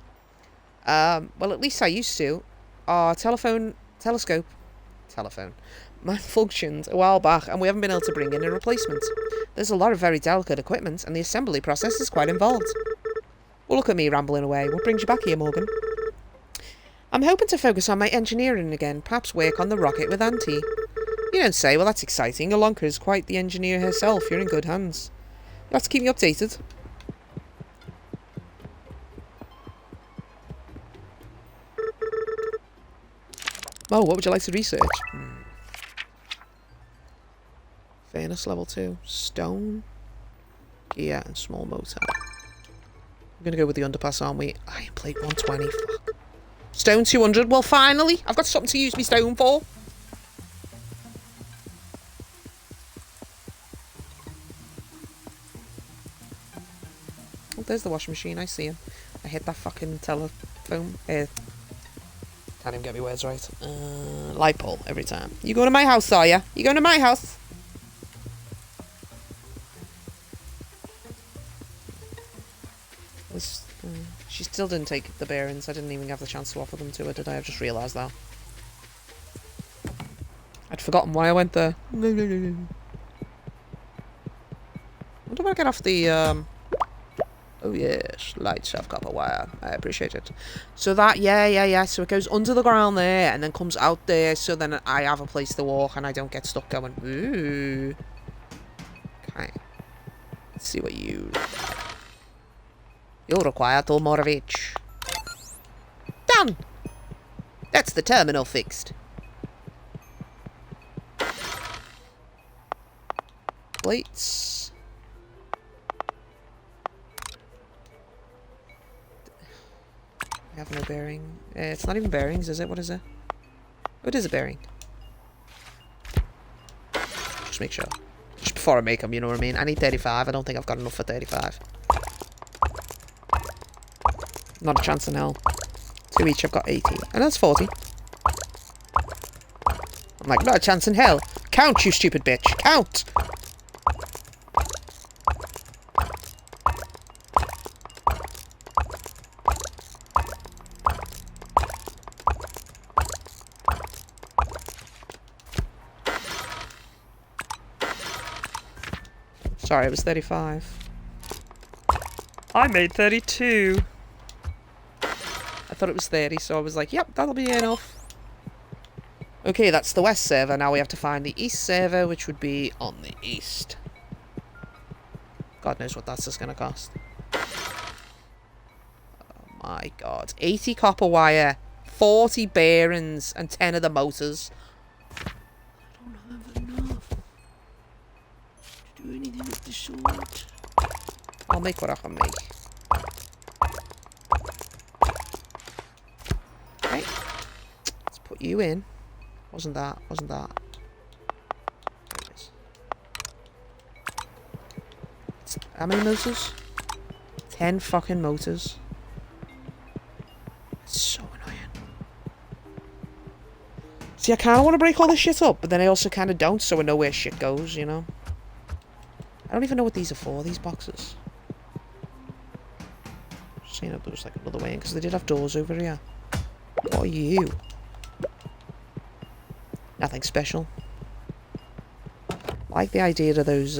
Well, at least I used to. Our telescope malfunctioned a while back, and we haven't been able to bring in a replacement. There's a lot of very delicate equipment, and the assembly process is quite involved. Well, look at me rambling away. What brings you back here, Morgan? I'm hoping to focus on my engineering again, perhaps work on the rocket with Auntie. You don't say. Well, that's exciting. Elonka is quite the engineer herself. You're in good hands. You'll have to keep me updated. Oh, what would you like to research? Furnace level 2. Stone. Yeah, and small motor. We're going to go with the underpass, aren't we? Iron plate 120. Fuck. Stone 200. Well, finally. I've got something to use my stone for. Oh, there's the washing machine. I see him. I hit that fucking telephone. Can't even get my words right. Light pole every time. You going to my house, are you? You going to my house? She still didn't take the bearings. I didn't even have the chance to offer them to her, did I? I've just realised that. I'd forgotten why I went there. I wonder when I get off the, Oh yes, lights have copper wire. I appreciate it. So that, yeah. So it goes under the ground there and then comes out there. So then I have a place to walk and I don't get stuck going, ooh. Okay. Let's see what you require. You'll require Tolmorovich. Done! That's the terminal fixed. Plates. I have no bearing. It's not even bearings, is it? What is it? Oh, it is a bearing. Just make sure. Just before I make them, you know what I mean? I need 35. I don't think I've got enough for 35. Not a chance in hell. 2 each, I've got 80. And that's 40. I'm like, not a chance in hell. Count, you stupid bitch. Count! Sorry, it was 35. I made 32. I thought it was 30, so I was like, yep, that'll be enough. Okay, that's the west server. Now we have to find the east server, which would be on the east. God knows what that's just going to cost. Oh my god. 80 copper wire, 40 bearings, and 10 of the motors. I don't have enough to do anything of the sort. I'll make what I can make. Okay. Let's put you in. Wasn't that. There it is. How many motors? 10 fucking motors. It's so annoying. See, I kind of want to break all this shit up, but then I also kind of don't, so I know where shit goes, you know? I don't even know what these are for, these boxes. Just seeing if there was like another way in, because they did have doors over here. What are you? Nothing special. I like the idea of those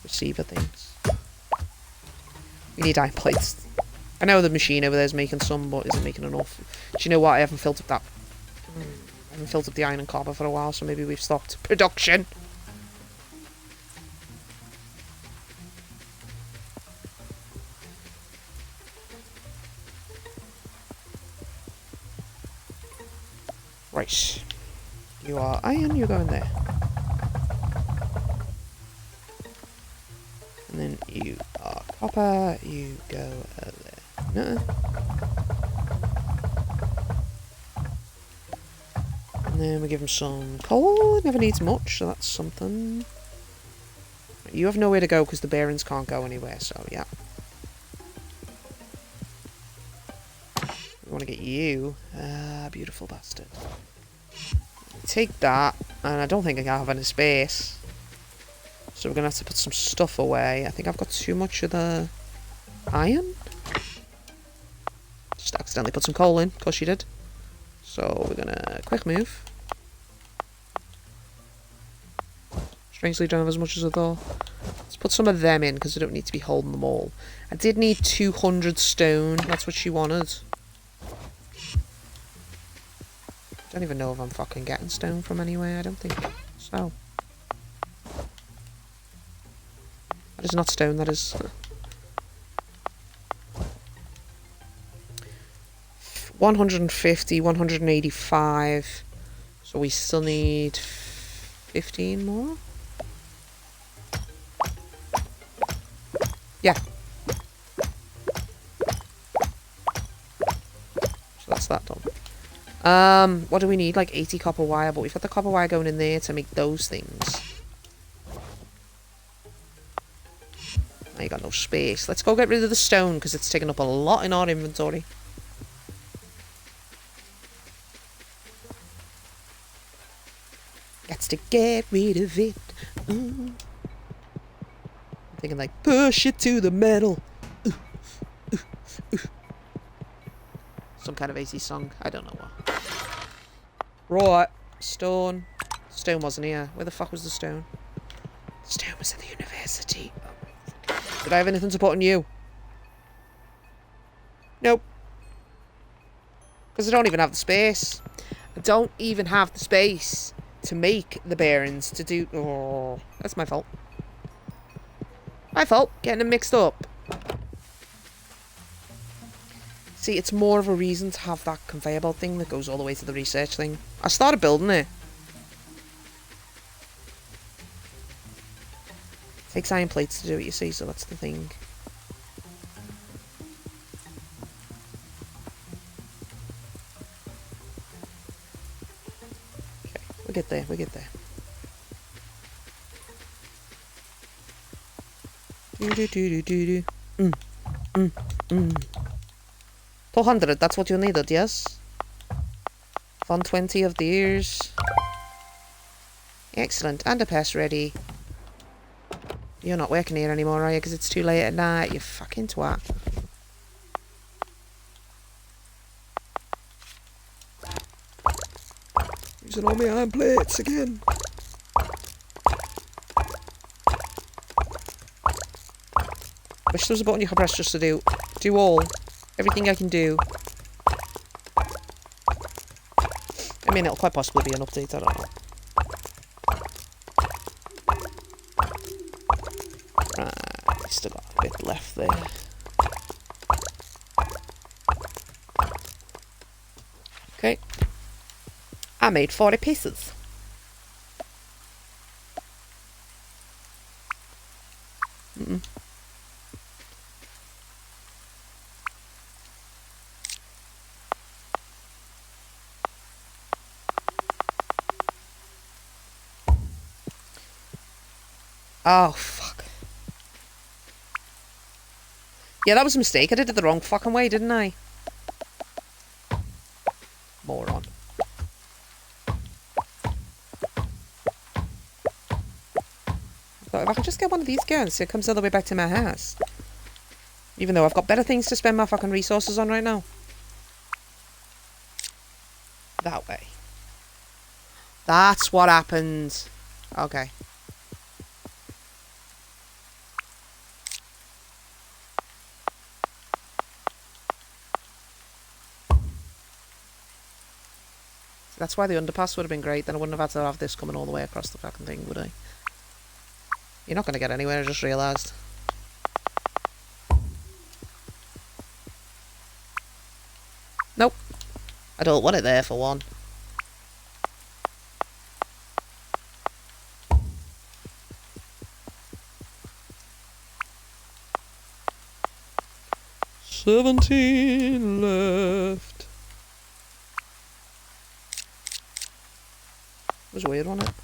receiver things. We need iron plates. I know the machine over there is making some, but isn't making enough. Do you know what? I haven't filled up that. I haven't filled up the iron and copper for a while, so maybe we've stopped production. Right. You are iron, you're going there. And then you are copper, you go there. No. And then we give him some coal. It never needs much, so that's something. You have nowhere to go because the bearings can't go anywhere, so yeah. We want to get you. Ah, beautiful bastard. Take that, and I don't think I have any space. So we're going to have to put some stuff away. I think I've got too much of the iron. Just accidentally put some coal in, of course you did. So we're going to quick move. Strangely don't have as much as I thought. Let's put some of them in, because I don't need to be holding them all. I did need 200 stone, that's what she wanted. I don't even know if I'm fucking getting stone from anywhere. I don't think so. That is not stone, that is... 150, 185. So we still need 15 more? Yeah. So that's that done. What do we need? Like 80 copper wire, but we've got the copper wire going in there to make those things. I ain't got no space. Let's go get rid of the stone, because it's taking up a lot in our inventory. Got to get rid of it. I'm thinking like, push it to the metal. Some kind of AC song. I don't know what. Right. Stone. Stone wasn't here. Where the fuck was the stone? The stone was at the university. Oh. Did I have anything to put on you? Nope. Because I don't even have the space. I don't even have the space to make the bearings to do... Oh, that's my fault. My fault. Getting them mixed up. See, it's more of a reason to have that conveyor belt thing that goes all the way to the research thing. I started building it. It takes iron plates to do it, you see, so that's the thing. Okay, we'll get there, we'll get there. Do-do-do-do-do-do. 200, that's what you needed, yes? 120 of these. Excellent, and a pass ready. You're not working here anymore, are you? Because it's too late at night, you fucking twat. Using all my iron plates again. Wish there was a button you could press just to do all. Everything I can do. I mean, it'll quite possibly be an update, I don't know. Right, still got a bit left there. Okay. I made 40 pieces. Oh, fuck. Yeah, that was a mistake. I did it the wrong fucking way, didn't I? Moron. But if I could just get one of these guns so it comes all the way back to my house. Even though I've got better things to spend my fucking resources on right now. That way. That's what happened. Okay. That's why the underpass would have been great. Then I wouldn't have had to have this coming all the way across the fucking thing, would I? You're not going to get anywhere, I just realised. Nope. I don't want it there for one. $17 left. It was weird, wasn't it?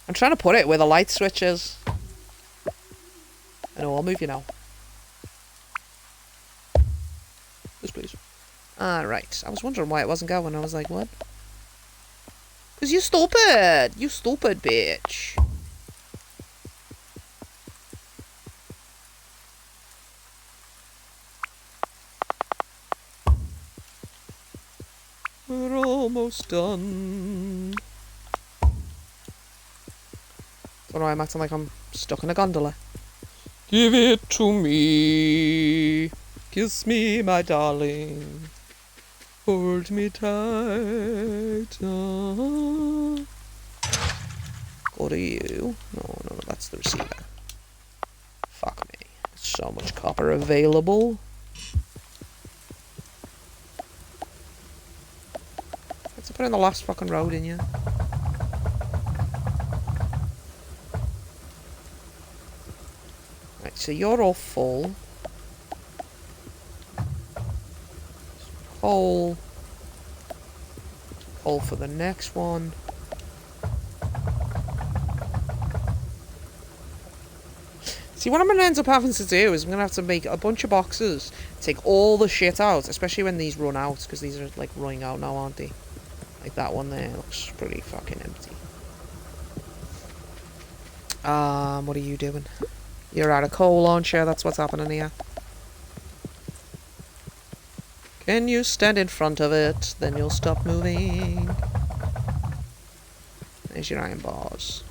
I'm trying to put it where the light switch is. I know, I'll move you now. This, please. Right. I was wondering why it wasn't going. I was like, what? Because you're stupid! You stupid bitch. We're almost done. Don't know why I'm acting like I'm stuck in a gondola. Give it to me. Kiss me, my darling. Hold me tight. Go to you. No, that's the receiver. Fuck me. So much copper available. Let's put in the last fucking road in you. Right, so you're all full. Coal for the next one. See, what I'm going to end up having to do is I'm going to have to make a bunch of boxes, take all the shit out, especially when these run out, because these are, like, running out now, aren't they? Like that one there, looks pretty fucking empty. What are you doing? You're out of coal, aren't you? That's what's happening here. Can you stand in front of it? Then you'll stop moving. There's your iron bars.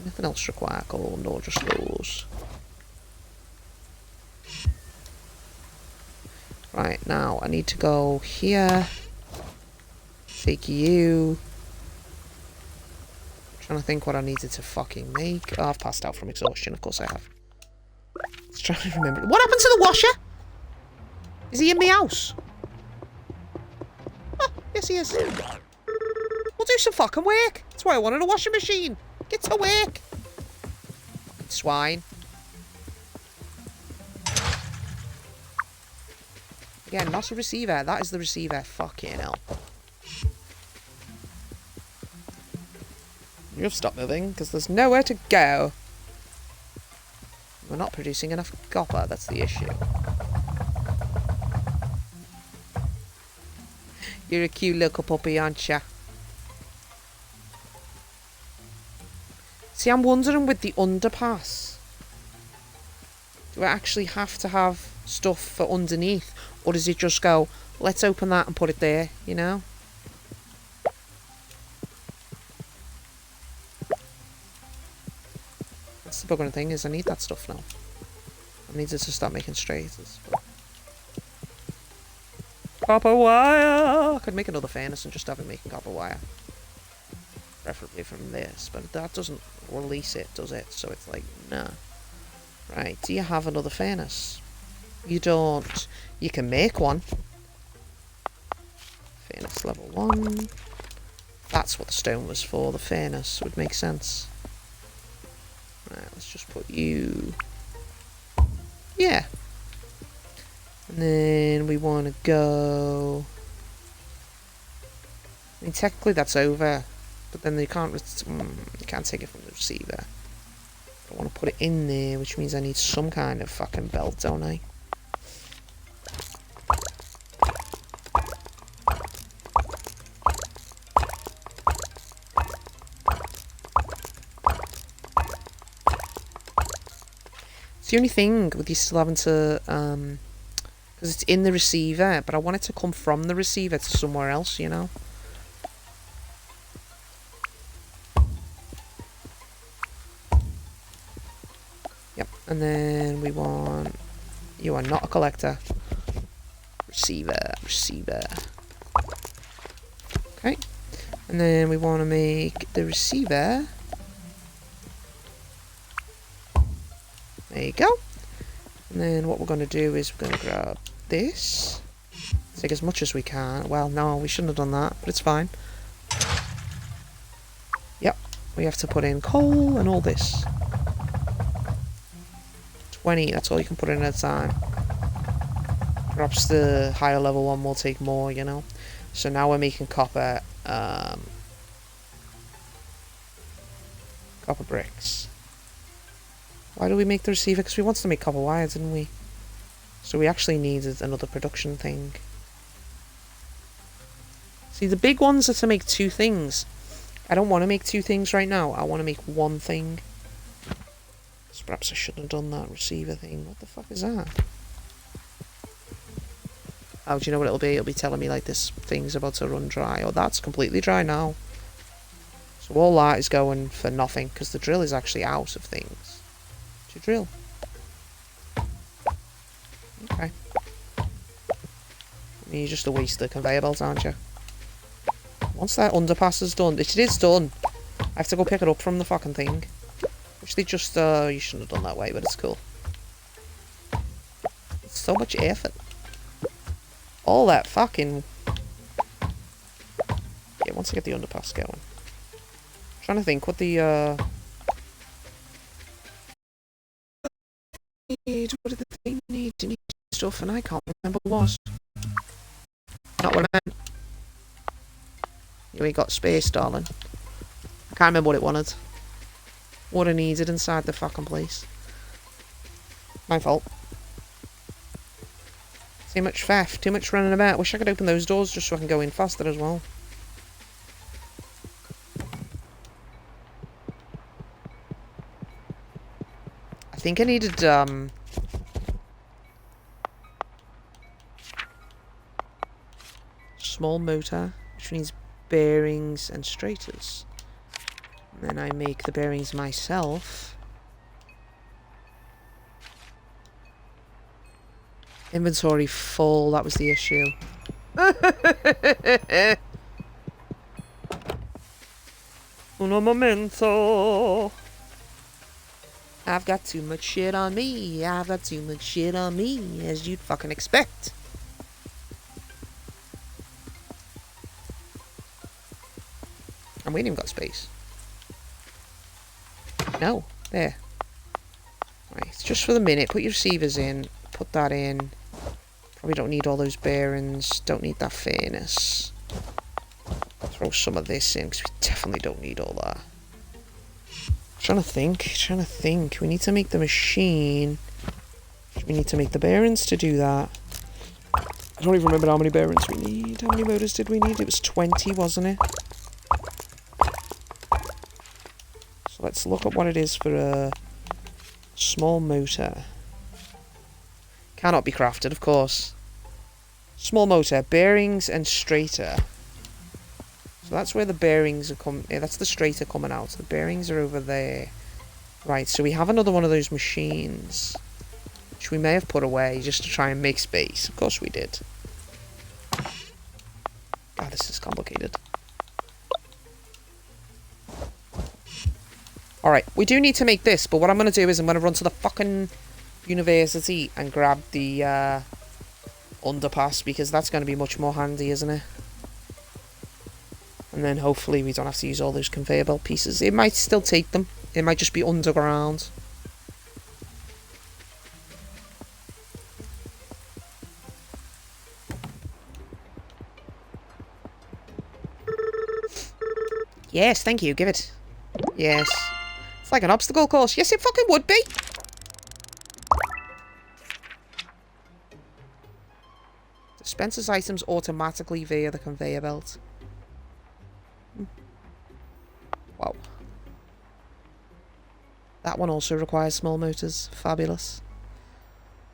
Anything else require coal? No, just those. Right, now I need to go here. Take you. I'm trying to think what I needed to fucking make. Oh, I've passed out from exhaustion. Of course I have. Let's try to remember. What happened to the washer? Is he in my house? Oh, yes he is. We'll do some fucking work. That's why I wanted a washing machine. Get to work. Fucking swine. Again, not a receiver. That is the receiver. Fucking hell. You've stopped moving, because there's nowhere to go. We're not producing enough copper. That's the issue. You're a cute little puppy, aren't ya? See, I'm wondering with the underpass, do I actually have to have stuff for underneath? Or does it just go, let's open that and put it there, you know? That's the bugging thing, is I need that stuff now. I need it to start making straighters. Copper wire! I could make another furnace and just have it making copper wire. Preferably from this, but that doesn't release it, does it? So it's like, nah. Right, do you have another furnace? You don't. You can make one. Furnace level 1. That's what the stone was for, the furnace. Would make sense. Right, let's just put you... Yeah. And then we want to go... I mean, technically that's over. But then you can't take it from the receiver. I want to put it in there, which means I need some kind of fucking belt, don't I? It's the only thing with you still having to, because it's in the receiver, but I want it to come from the receiver to somewhere else, you know? Yep, and then we want, you are not a collector. Receiver, receiver. Okay, and then we want to make the receiver. There you go. And then what we're going to do is we're going to grab this. Take as much as we can. Well, no, we shouldn't have done that, but it's fine. Yep, we have to put in coal and all this. 20, that's all you can put in at a time. Perhaps the higher level one will take more, you know. So now we're making copper, copper bricks. Why do we make the receiver? Because we wanted to make copper wire, didn't we? So we actually needed another production thing. See, the big ones are to make two things. I don't want to make two things right now. I want to make one thing. So perhaps I shouldn't have done that receiver thing. What the fuck is that? Oh, do you know what it'll be? It'll be telling me, like, this thing's about to run dry. Oh, that's completely dry now. So all that is going for nothing, because the drill is actually out of things. To drill. Okay. You're just a waste of the conveyor belt, aren't you? Once that underpass is done, it is done. I have to go pick it up from the fucking thing. Which they just, you shouldn't have done that way, but it's cool. It's so much effort. All that fucking... Yeah, once I get the underpass going. I'm trying to think what the, what did the thing need? It needs stuff, and I can't remember what. Not what I meant. You ain't got space, darling. I can't remember what it wanted. What I needed inside the fucking place. My fault. Too much faff, too much running about. Wish I could open those doors just so I can go in faster as well. I think I needed, small motor, which needs bearings and straighters. And then I make the bearings myself. Inventory full, that was the issue. Uno momento. I've got too much shit on me. I've got too much shit on me, as you'd fucking expect. And we ain't even got space. No. There. Right, just for the minute, put your receivers in. Put that in. Probably don't need all those bearings. Don't need that furnace. Throw some of this in, because we definitely don't need all that. Trying to think. We need to make the machine. We need to make the bearings to do that. I don't even remember how many bearings we need. How many motors did we need? It was 20, wasn't it? So let's look at what it is for a small motor. Cannot be crafted, of course. Small motor, bearings and straighter. So that's where the bearings are coming. Yeah, that's the straighter coming out. The bearings are over there. Right, so we have another one of those machines, which we may have put away just to try and make space. Of course we did. God, this is complicated. Alright, we do need to make this, but what I'm going to do is I'm going to run to the fucking university and grab the underpass, because that's going to be much more handy, isn't it? And then hopefully we don't have to use all those conveyor belt pieces. It might still take them. It might just be underground. Yes, thank you. Give it. Yes. It's like an obstacle course. Yes, it fucking would be. Dispenses items automatically via the conveyor belt. Wow. That one also requires small motors. Fabulous.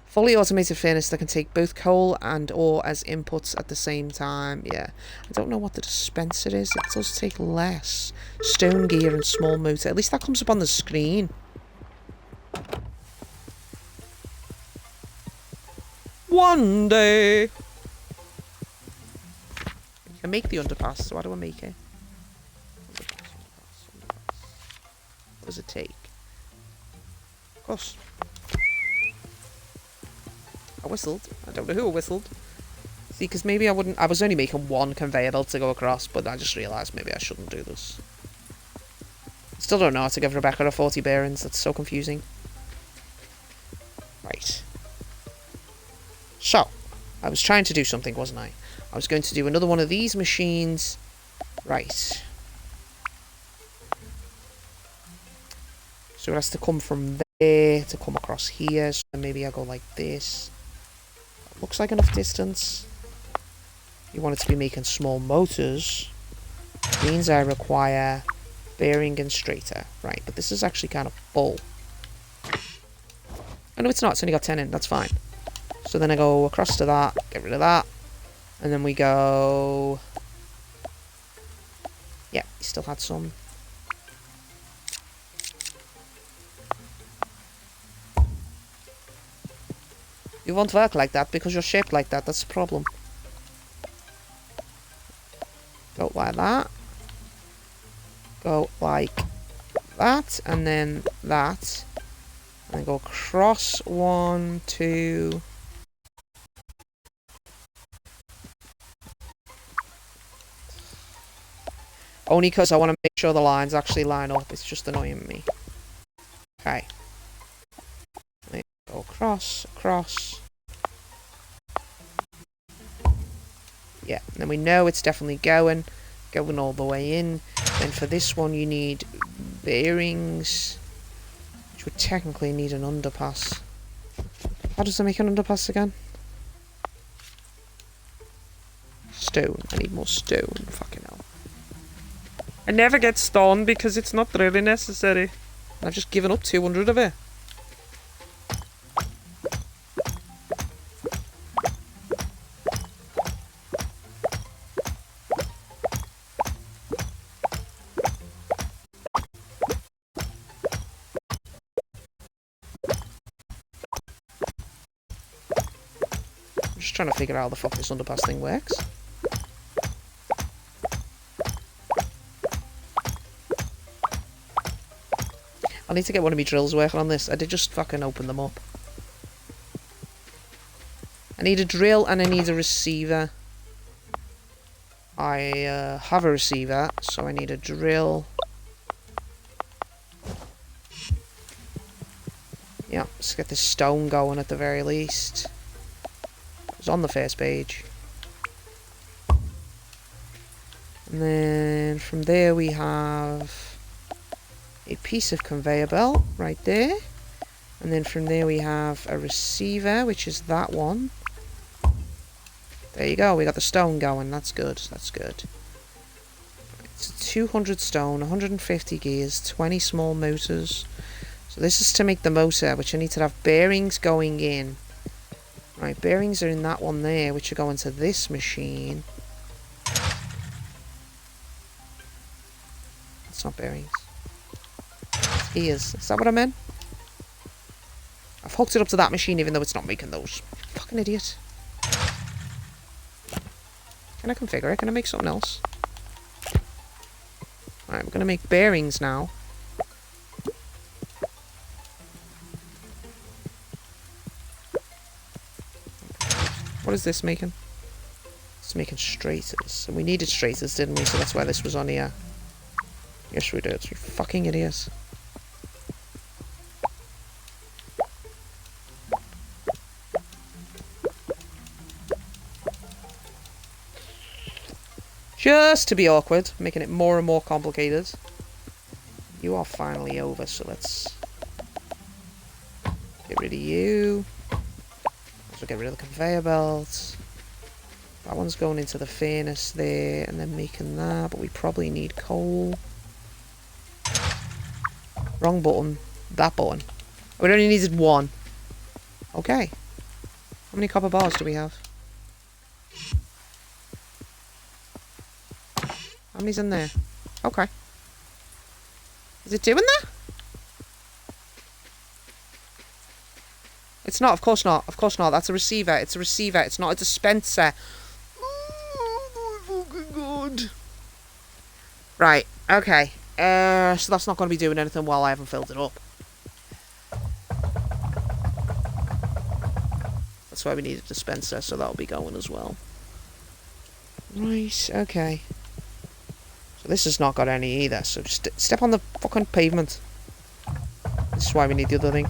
Fully automated furnace that can take both coal and ore as inputs at the same time. Yeah. I don't know what the dispenser is. It does take less. Stone gear and small motor. At least that comes up on the screen. One day. You can make the underpass. So how do I make it? What does it take? Of course. I whistled. I don't know who I whistled. See, because maybe I wouldn't... I was only making one conveyor belt to go across, but I just realised maybe I shouldn't do this. Still don't know how to give Rebecca a 40 bearings. That's so confusing. Right. So, I was trying to do something, wasn't I? I was going to do another one of these machines. Right. So it has to come from there to come across here. So maybe I go like this. Looks like enough distance. You want it to be making small motors. Means I require bearing and straighter. Right, but this is actually kind of full. Oh, no, it's not. It's only got 10 in. That's fine. So then I go across to that. Get rid of that. And then we go... Yeah, he still had some. You won't work like that because you're shaped like that. That's the problem. Go like that. Go like that. And then that. And then go across 1, 2. Only because I want to make sure the lines actually line up. It's just annoying me. Okay. Go across, across. Yeah, and then we know it's definitely going all the way in. Then for this one you need bearings, which would technically need an underpass. How does it make an underpass again? Stone. I need more stone. Fucking hell. I never get stone because it's not really necessary. I've just given up 200 of it. just trying to figure out how the fuck this underpass thing works. I need to get one of my drills working on this. I did just fucking open them up. I need a drill and I need a receiver. I have a receiver, so I need a drill. Yeah, let's get this stone going at the very least. It's on the first page. And then from there we have a piece of conveyor belt right there. And then from there we have a receiver, which is that one. There you go, we got the stone going. That's good, that's good. It's 200 stone, 150 gears, 20 small motors. So this is to make the motor, which I need to have bearings going in. Right, bearings are in that one there, which are going to this machine. It's not bearings. It's gears. Is that what I meant? I've hooked it up to that machine even though it's not making those. Fucking idiot. Can I configure it? Can I make something else? Alright, I'm going to make bearings now. What is this making? It's making straighters. And we needed straighters, didn't we? So that's why this was on here. Yes, we did. You fucking idiots. Just to be awkward, making it more and more complicated. You are finally over, so let's get rid of you. Also get rid of the conveyor belt. That one's going into the furnace there, and then making that, but we probably need coal. Wrong button. That button. We only needed one. Okay. How many copper bars do we have? How many's in there? Okay. Is it doing that? It's not, of course not. Of course not. That's a receiver. It's a receiver. It's not a dispenser. Oh, good. Right. Okay. So that's not going to be doing anything while I haven't filled it up. That's why we need a dispenser, so that'll be going as well. Right. Okay. So this has not got any either, so just step on the fucking pavement. This is why we need the other thing.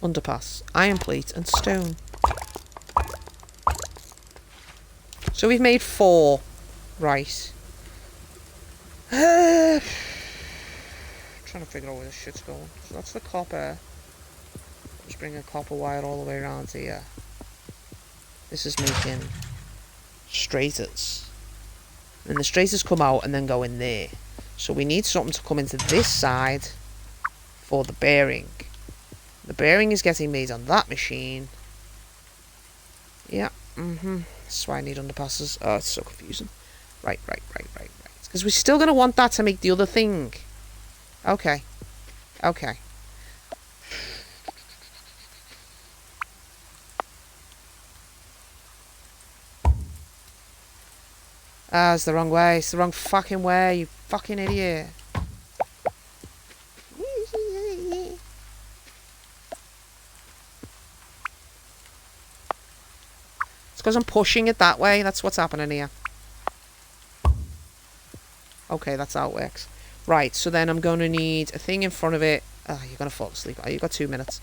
Underpass, iron plate and stone. So we've made 4. Right. Trying to figure out where this shit's going. So that's the copper. Just bring a copper wire all the way around here. This is making straighters. And the straighters come out and then go in there. So we need something to come into this side for the bearing. The bearing is getting made on that machine. Yeah, That's why I need underpasses. Oh, it's so confusing. Right. Because we're still going to want that to make the other thing. Okay. Okay. Ah, it's the wrong way. It's the wrong fucking way, you fucking idiot. It's because I'm pushing it that way. That's what's happening here. Okay, that's how it works. Right, so then I'm going to need a thing in front of it. Oh, you're going to fall asleep. Oh, you've got 2 minutes.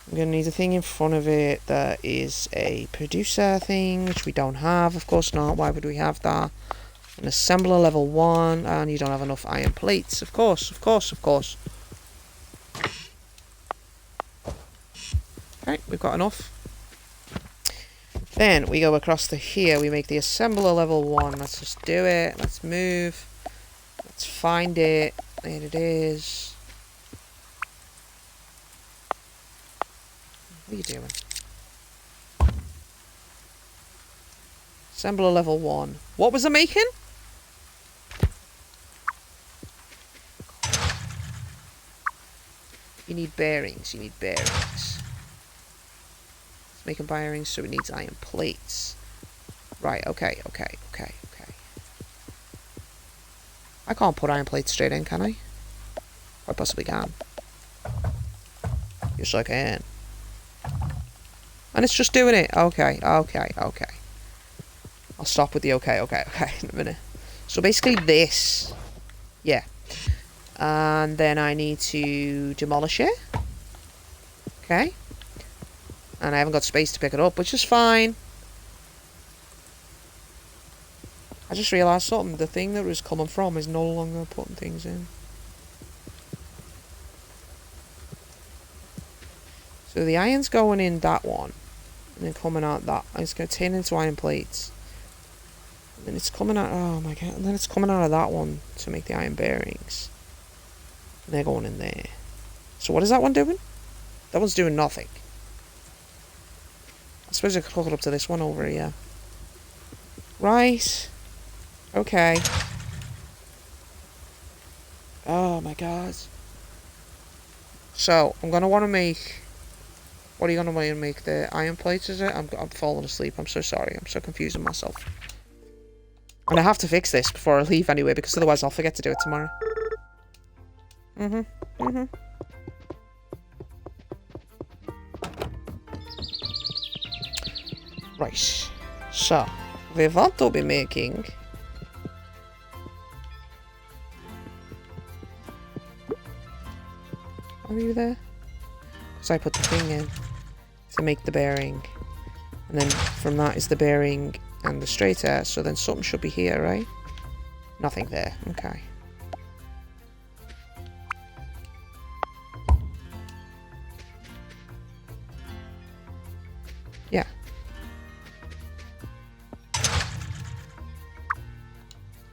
I'm going to need a thing in front of it that is a producer thing, which we don't have. Of course not. Why would we have that? An assembler level 1, and you don't have enough iron plates. Of course. Right, we've got enough. Then we go across to here. We make the assembler level 1. Let's just do it. Let's move. Let's find it. There it is. What are you doing? Assembler level 1. What was I making? You need bearings. You need bearings. It's making bearings, so it needs iron plates. Right, okay. I can't put iron plates straight in, can I? I possibly can. Yes, I can. And it's just doing it. Okay. I'll stop with the okay in a minute. So basically this. Yeah. And then I need to demolish it. Okay. And I haven't got space to pick it up, which is fine. I just realised something. The thing that was coming from is no longer putting things in. So the iron's going in that one. And then coming out that. And it's going to turn into iron plates. And then it's coming out... Oh my god. And then it's coming out of that one to make the iron bearings. And they're going in there. So what is that one doing? That one's doing nothing. I suppose I could hook it up to this one over here. Right. Okay. Oh my god. So, I'm gonna want to make... What are you gonna want to make? The iron plates, is it? I'm falling asleep. I'm so sorry. I'm so confusing myself. And I have to fix this before I leave anyway, because otherwise I'll forget to do it tomorrow. Right. So, we want to be making... Are you there? So I put the thing in to make the bearing. And then from that is the bearing and the straight air. So then something should be here, right? Nothing there. Okay. Yeah.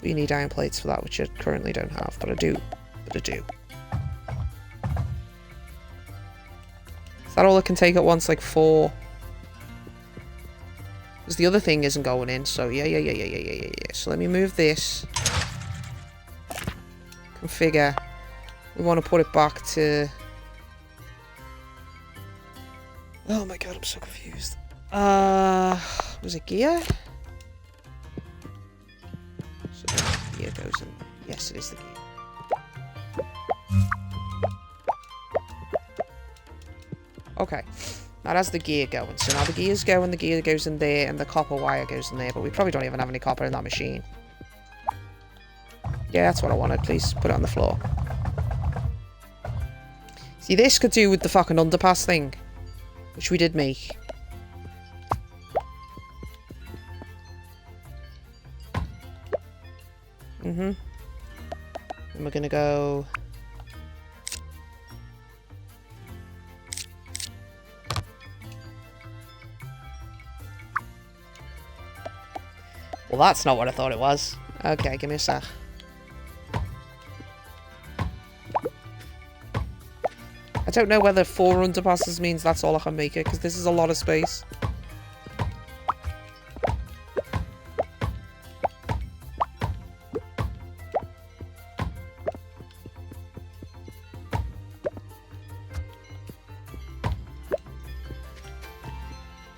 We need iron plates for that, which I currently don't have, but I do. Is that all it can take at once? Like 4? Because the other thing isn't going in, so yeah. So let me move this. Configure. We want to put it back to... Oh my god, I'm so confused. Was it gear? So the gear goes in. Yes, it is the gear. Okay, that has the gear going. So now the gear's going, the gear goes in there, and the copper wire goes in there. But we probably don't even have any copper in that machine. Yeah, that's what I wanted. Please put it on the floor. See, this could do with the fucking underpass thing, which we did make. And we're gonna go... Well, that's not what I thought it was. Okay, give me a sec. I don't know whether 4 underpasses means that's all I can make it, because this is a lot of space.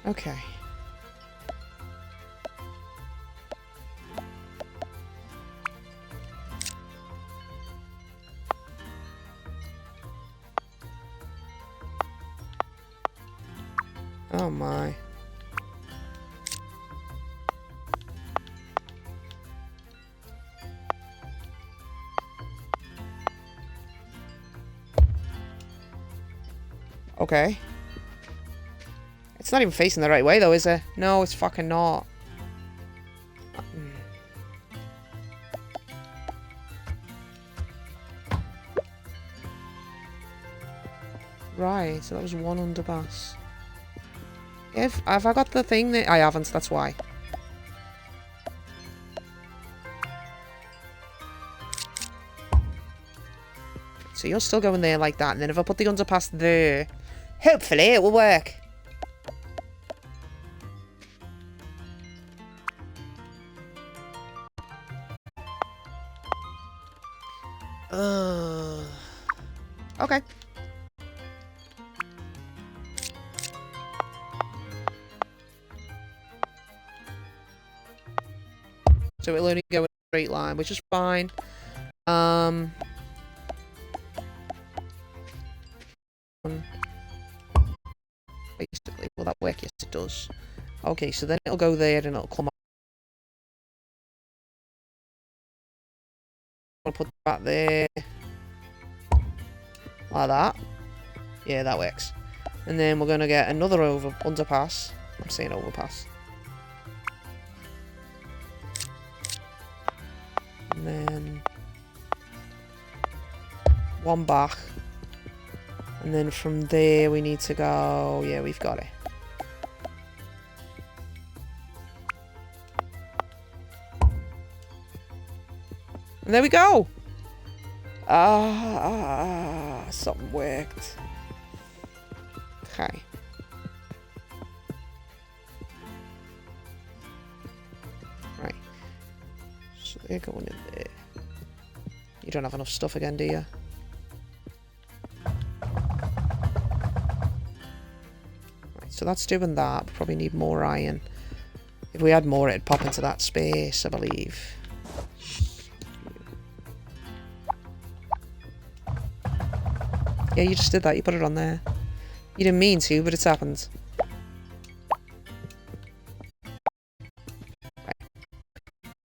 Okay. Oh my. Okay. It's not even facing the right way though, is it? No, it's fucking not. Right, so that was 1 underpass. Have I got the thing that... I haven't, that's why. So you're still going there like that, and then if I put the underpass there, hopefully it will work. Okay. So it'll only go in a straight line, which is fine. Basically, will that work? Yes, it does. Okay, so then it'll go there and it'll come up. I'll put that there. Like that. Yeah, that works. And then we're going to get another underpass. I'm saying overpass. And then one back. And then from there we need to go... Yeah, we've got it. And there we go! Something worked. Okay. Right. So they're going in there. You don't have enough stuff again, do you? Right, so that's doing that. Probably need more iron. If we had more, it'd pop into that space, I believe. Yeah, you just did that. You put it on there. You didn't mean to, but it's happened. Right.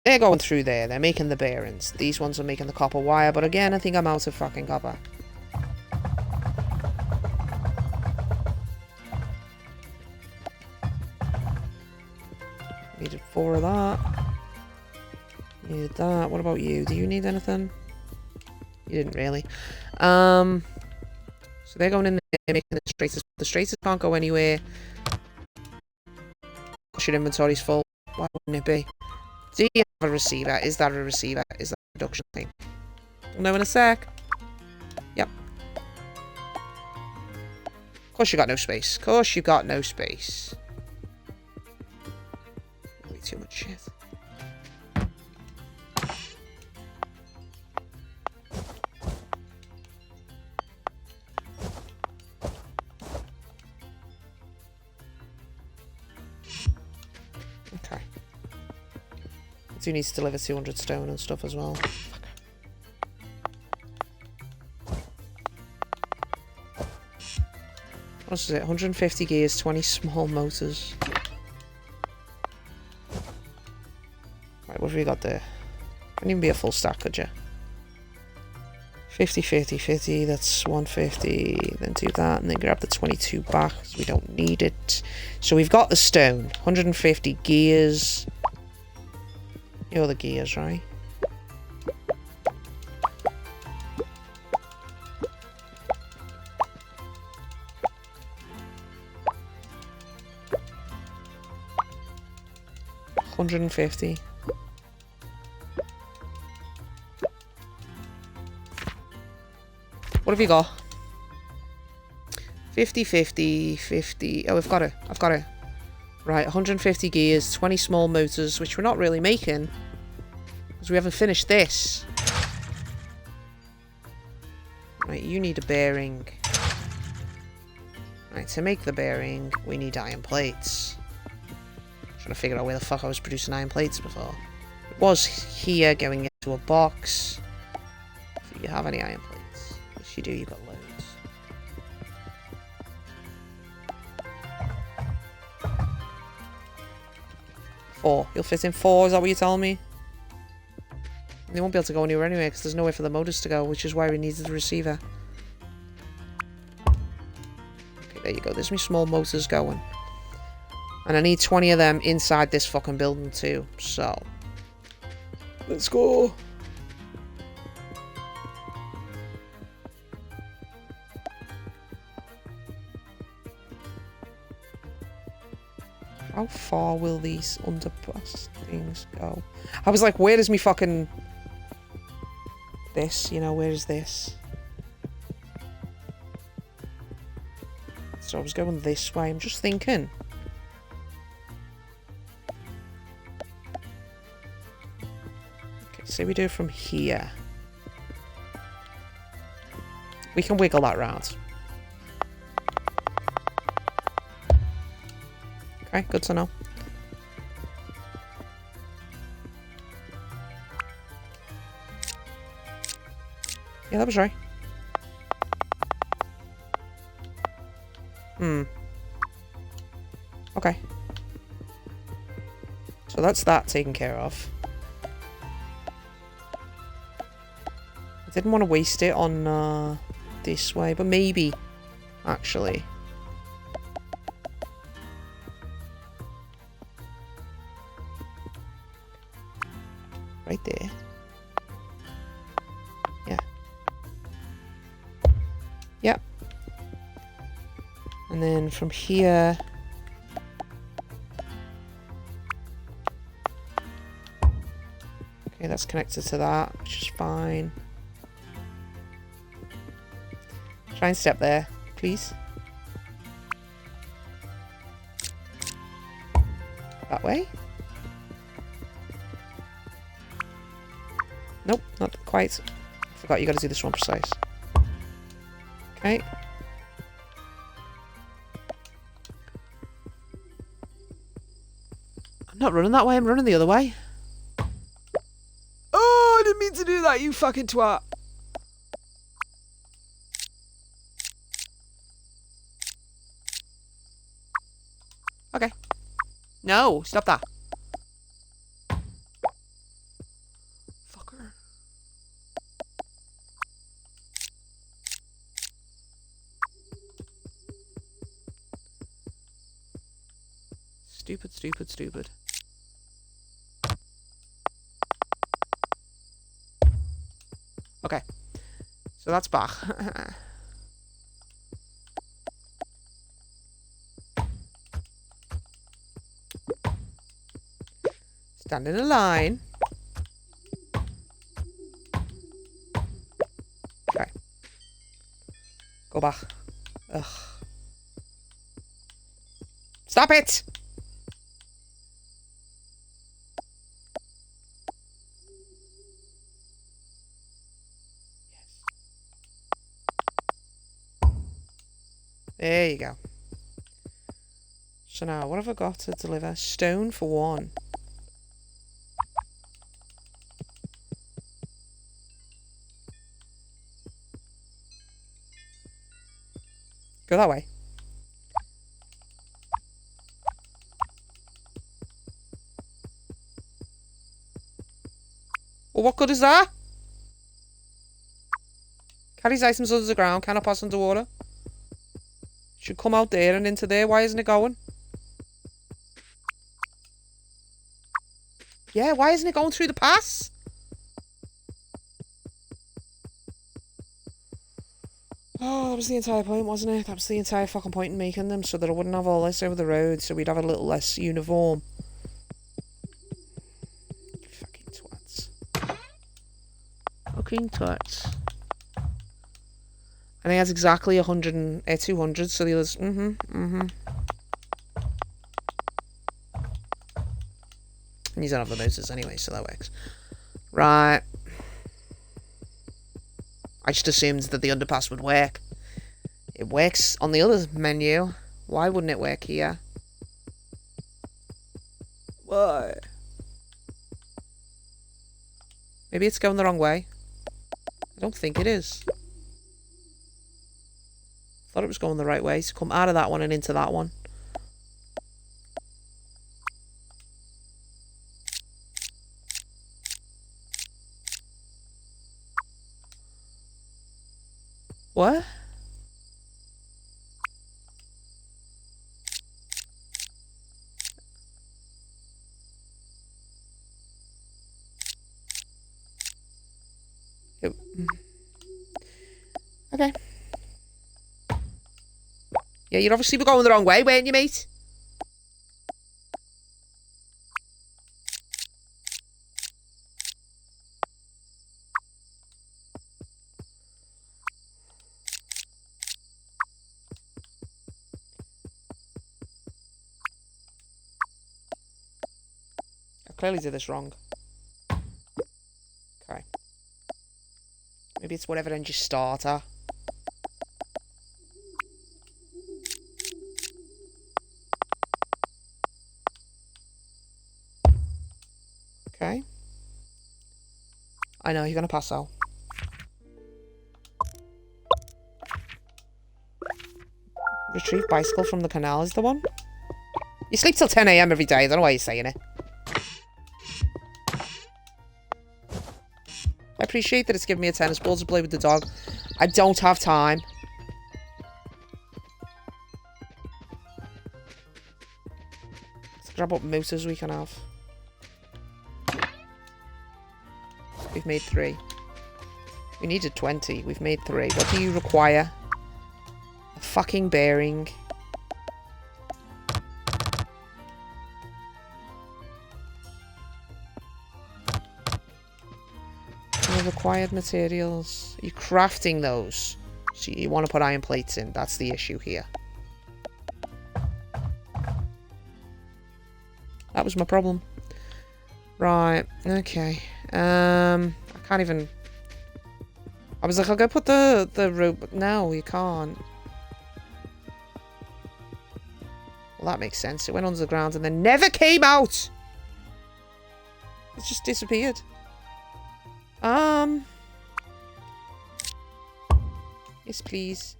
They're going through there. They're making the bearings. These ones are making the copper wire. But again, I think I'm out of fucking copper. Needed 4 of that. Needed that. What about you? Do you need anything? You didn't really. So they're going in there making the straighters. The straighters can't go anywhere. Your inventory's full. Why wouldn't it be? Do you have a receiver? Is that a receiver? Is that a production thing? We'll know in a sec. Yep. Of course you got no space. Of course you got no space. Way too much shit. Okay. I do need to deliver 200 stone and stuff as well. Fuck. What is it? 150 gears, 20 small motors. Right, what have we got there? Couldn't even be a full stack, could you? 50, 50, 50, that's 150, then do that, and then grab the 22 back, because we don't need it. So we've got the stone, 150 gears. You're the gears, right? $150. What have you got? 50, 50, 50. Oh, I've got it. I've got it. Right, 150 gears, 20 small motors, which we're not really making. Because we haven't finished this. Right, you need a bearing. Right, to make the bearing, we need iron plates. Trying to figure out where the fuck I was producing iron plates before. It was here, going into a box. Do you have any iron plates? Yes, you do. You've got loads. Four. You'll fit in 4, is that what you're telling me? They won't be able to go anywhere anyway, because there's nowhere for the motors to go, which is why we needed the receiver. Okay, there you go. There's my small motors going. And I need 20 of them inside this fucking building too, so... let's go! How far will these underpass things go? I was like, where is me fucking... this, you know, where is this? So I was going this way, I'm just thinking. Okay, say we do it from here. We can wiggle that round. Okay, good to know. Yeah, that was right. Okay. So that's that taken care of. I didn't want to waste it on this way, but maybe, actually. Right there. Yeah. Yep. And then from here... Okay, that's connected to that, which is fine. Try and step there, please. That way? Nope, not quite. Forgot you gotta do this one precise. Okay. I'm not running that way, I'm running the other way. Oh, I didn't mean to do that, you fucking twat. Okay. No, stop that. Fucker. Stupid, stupid, stupid. Okay. So that's back. Stand in a line. Okay. Go back. Ugh. Stop it! There you go. So now, what have I got to deliver? Stone for one. Go that way. Well, what good is that? Carries items under the ground, cannot pass underwater. Should come out there and into there. Why isn't it going? Yeah, why isn't it going through the pass? Oh, that was the entire point, wasn't it? That was the entire fucking point in making them, so that I wouldn't have all this over the road, so we'd have a little less uniform. Fucking twats. Fucking twats. And he has exactly 100 and 200, so the others... And you don't have the motors anyway, so that works. Right. I just assumed that the underpass would work. It works on the other menu. Why wouldn't it work here? Why? Maybe it's going the wrong way. I don't think it is. Thought it was going the right way to come out of that one and into that one. What? Okay. Yeah, you'd obviously be going the wrong way, weren't you, mate? I clearly did this wrong. Okay. Maybe it's whatever end you start at. Okay. I know, you're gonna pass out. Retrieve bicycle from the canal is the one. You sleep till 10 AM every day. I don't know why you're saying it. I appreciate that it's giving me a tennis ball to play with the dog. I don't have time. Let's grab what motors we can have. We've made 3. We needed 20. We've made 3. What do you require? A fucking bearing. Required materials. You're crafting those. So you want to put iron plates in. That's the issue here. That was my problem. Right. Okay. I can't even... I was like, I'll go put the rope... No, you can't. Well, that makes sense. It went under the ground and then never came out! It just disappeared. Yes, please.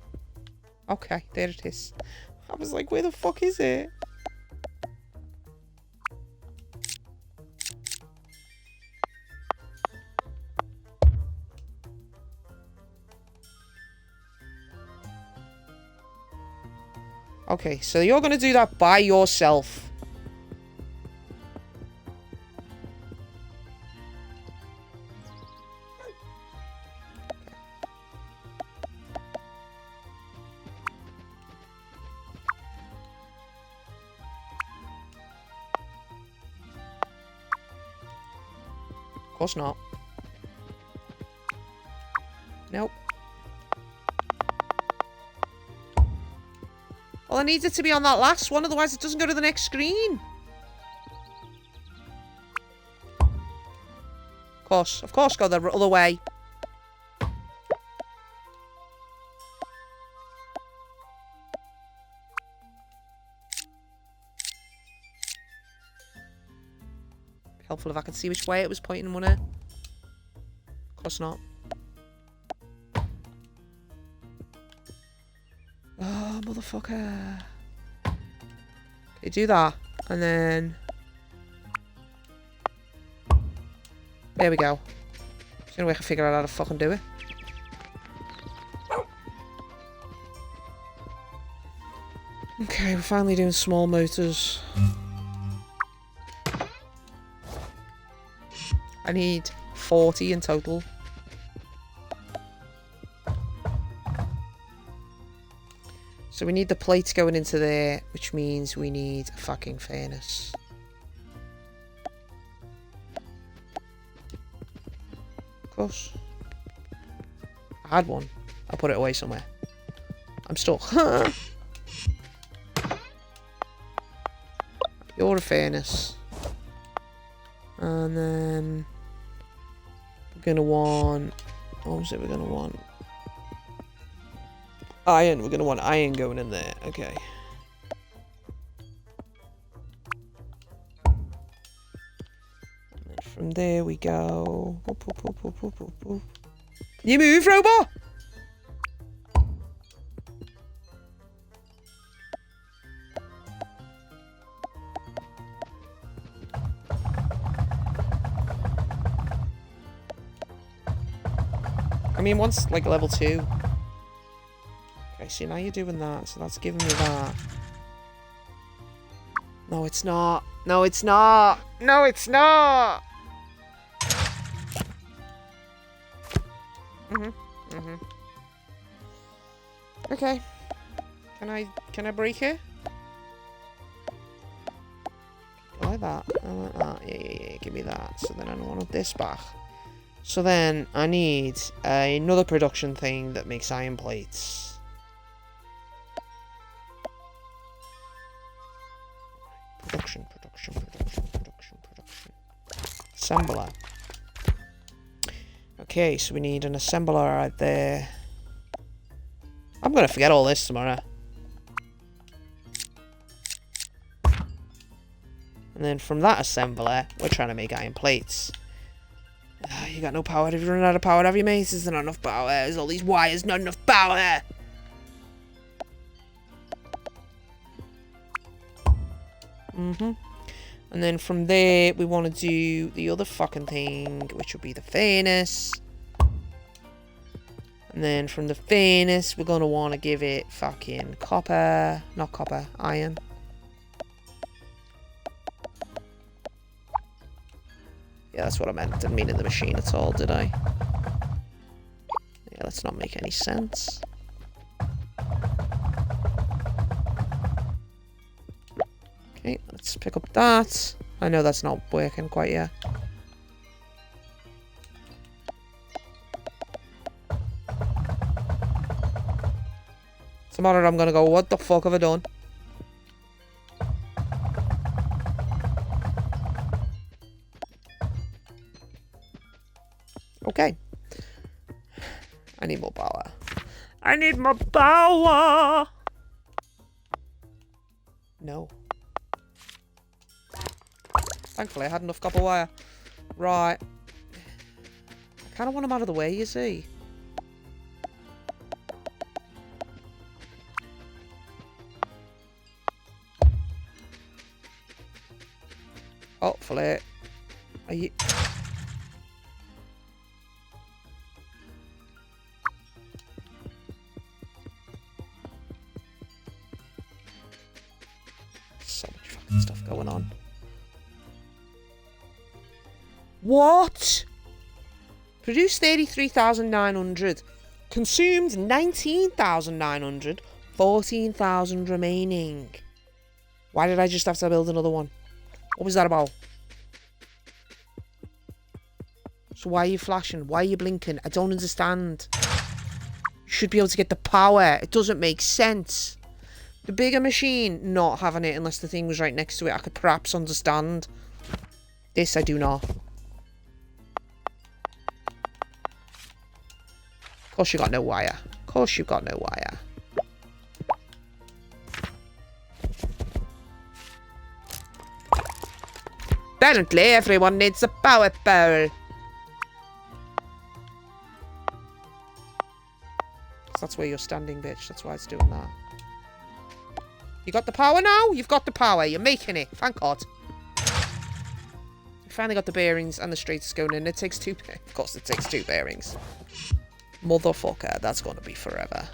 Okay, there it is. I was like, where the fuck is it? Okay, so you're gonna do that by yourself. Of course not. Nope. Well, I need it to be on that last one, otherwise it doesn't go to the next screen. Of course, go the other way. Helpful if I could see which way it was pointing, wouldn't it? Of course not. Oh, motherfucker. Okay, do that. And then... There we go. There's no way I can figure out how to fucking do it. Okay, we're finally doing small motors. I need 40 in total. So we need the plates going into there, which means we need a fucking furnace. Of course. I had one. I'll put it away somewhere. I'm stuck. You're a furnace. And then... we're gonna want... what was it we're gonna want? Iron. We're gonna want iron going in there. Okay. And then from there we go... Can you move, robot? I mean, once, like, level 2. Okay, so now you're doing that, so that's giving me that. No, it's not. No, it's not. No, it's not. Okay. Can I break it? I like that. I like that. Yeah. Give me that. So then I don't want this back. So then I need another production thing that makes iron plates. Production. Assembler. Okay, so we need an assembler right there. I'm gonna forget all this tomorrow. And then from that assembler, we're trying to make iron plates. You got no power. Have you run out of power? Have you, mate? There's not enough power. There's all these wires, not enough power. And then from there, we want to do the other fucking thing, which will be the furnace. And then from the furnace, we're going to want to give it fucking copper. Not copper, iron. Yeah, that's what I meant. Didn't mean in the machine at all, did I? Yeah, let's not make any sense. Okay, let's pick up that. I know that's not working quite yet. Tomorrow I'm gonna go, what the fuck have I done? Okay. I need more power. I need more power! No. Thankfully, I had enough copper wire. Right. I kind of want them out of the way, you see. Hopefully. Are you... So much fucking stuff going on. What? Produced 33,900. Consumed 19,900. 14,000 remaining. Why did I just have to build another one? What was that about? So why are you flashing? Why are you blinking? I don't understand. You should be able to get the power. It doesn't make sense. The bigger machine, not having it unless the thing was right next to it, I could perhaps understand. This I do not. Of course you got no wire. Of course you got no wire. Apparently everyone needs a power pole. That's where you're standing, bitch. That's why it's doing that. You got the power now? You've got the power. You're making it. Thank God. We finally got the bearings and the straightest going in. It takes two... Of course it takes two bearings. Motherfucker. That's going to be forever.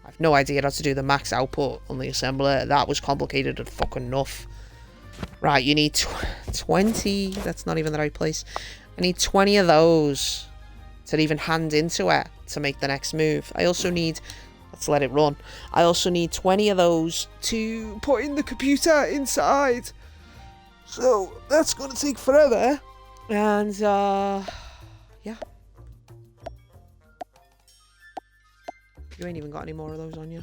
I've no idea how to do the max output on the assembler. That was complicated and fucking enough. Right, you need 20. That's not even the right place. I need 20 of those to even hand into it to make the next move. I also need... Let's let it run. I also need 20 of those to put in the computer inside. So, that's going to take forever. And, yeah. You ain't even got any more of those on you.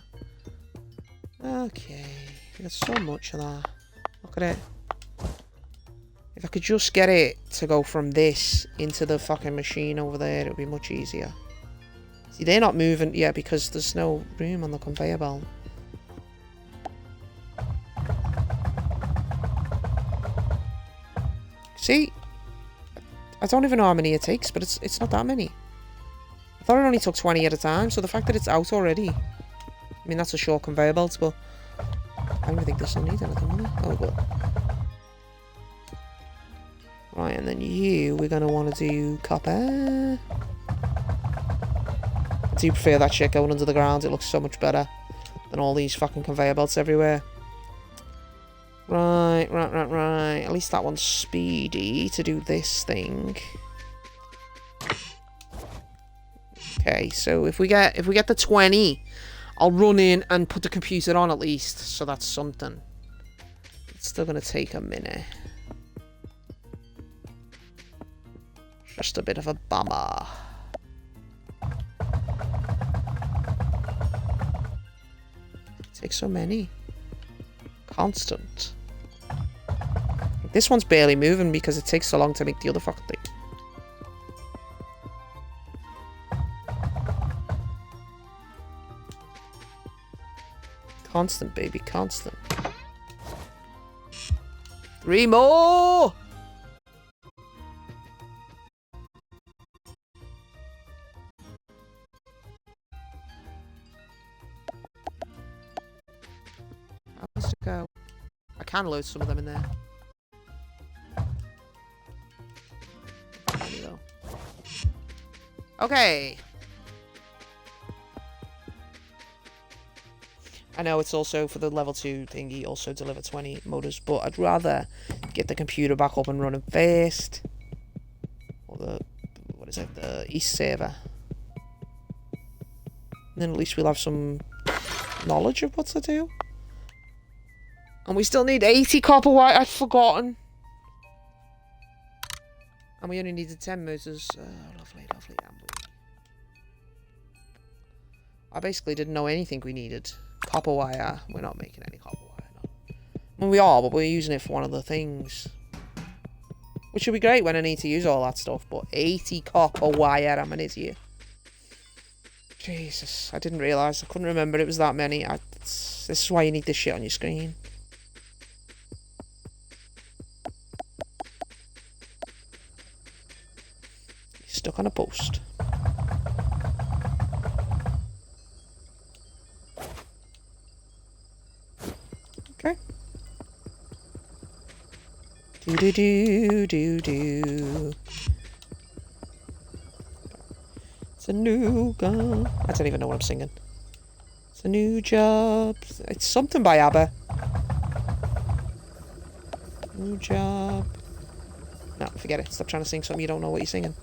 Okay. You got so much of that. Look at it. If I could just get it to go from this into the fucking machine over there, it would be much easier. See, they're not moving yet because there's no room on the conveyor belt. See? I don't even know how many it takes, but it's not that many. I thought it only took 20 at a time, so the fact that it's out already... I mean, that's a short conveyor belt, but... I don't even think this will need anything, will it? Oh, well. Right, and then we're going to want to do copper. I do prefer that shit going under the ground. It looks so much better than all these fucking conveyor belts everywhere. Right. At least that one's speedy to do this thing. Okay, so if we get the 20, I'll run in and put the computer on at least, so that's something. It's still going to take a minute. Just a bit of a bummer. Takes so many. Constant. This one's barely moving because it takes so long to make the other fucking thing. Constant, baby, constant. 3 more! How to go? can load some of them in there. There you go. Okay. I know it's also for the level 2 thingy, also deliver 20 motors, but I'd rather get the computer back up and running first. Or the East server. And then at least we'll have some knowledge of what to do. And we still need 80 copper wire, I'd forgotten. And we only needed 10 motors. Lovely, lovely. I basically didn't know anything we needed. Copper wire. We're not making any copper wire, no. I mean, we are, but we're using it for one of the things. Which would be great when I need to use all that stuff, but 80 copper wire, I'm an idiot. Jesus, I didn't realise. I couldn't remember it was that many. This is why you need this shit on your screen. You're stuck on a post. Okay. Do. It's a new gun. I don't even know what I'm singing. It's a new job. It's something by ABBA. New job. No, forget it. Stop trying to sing something you don't know what you're singing.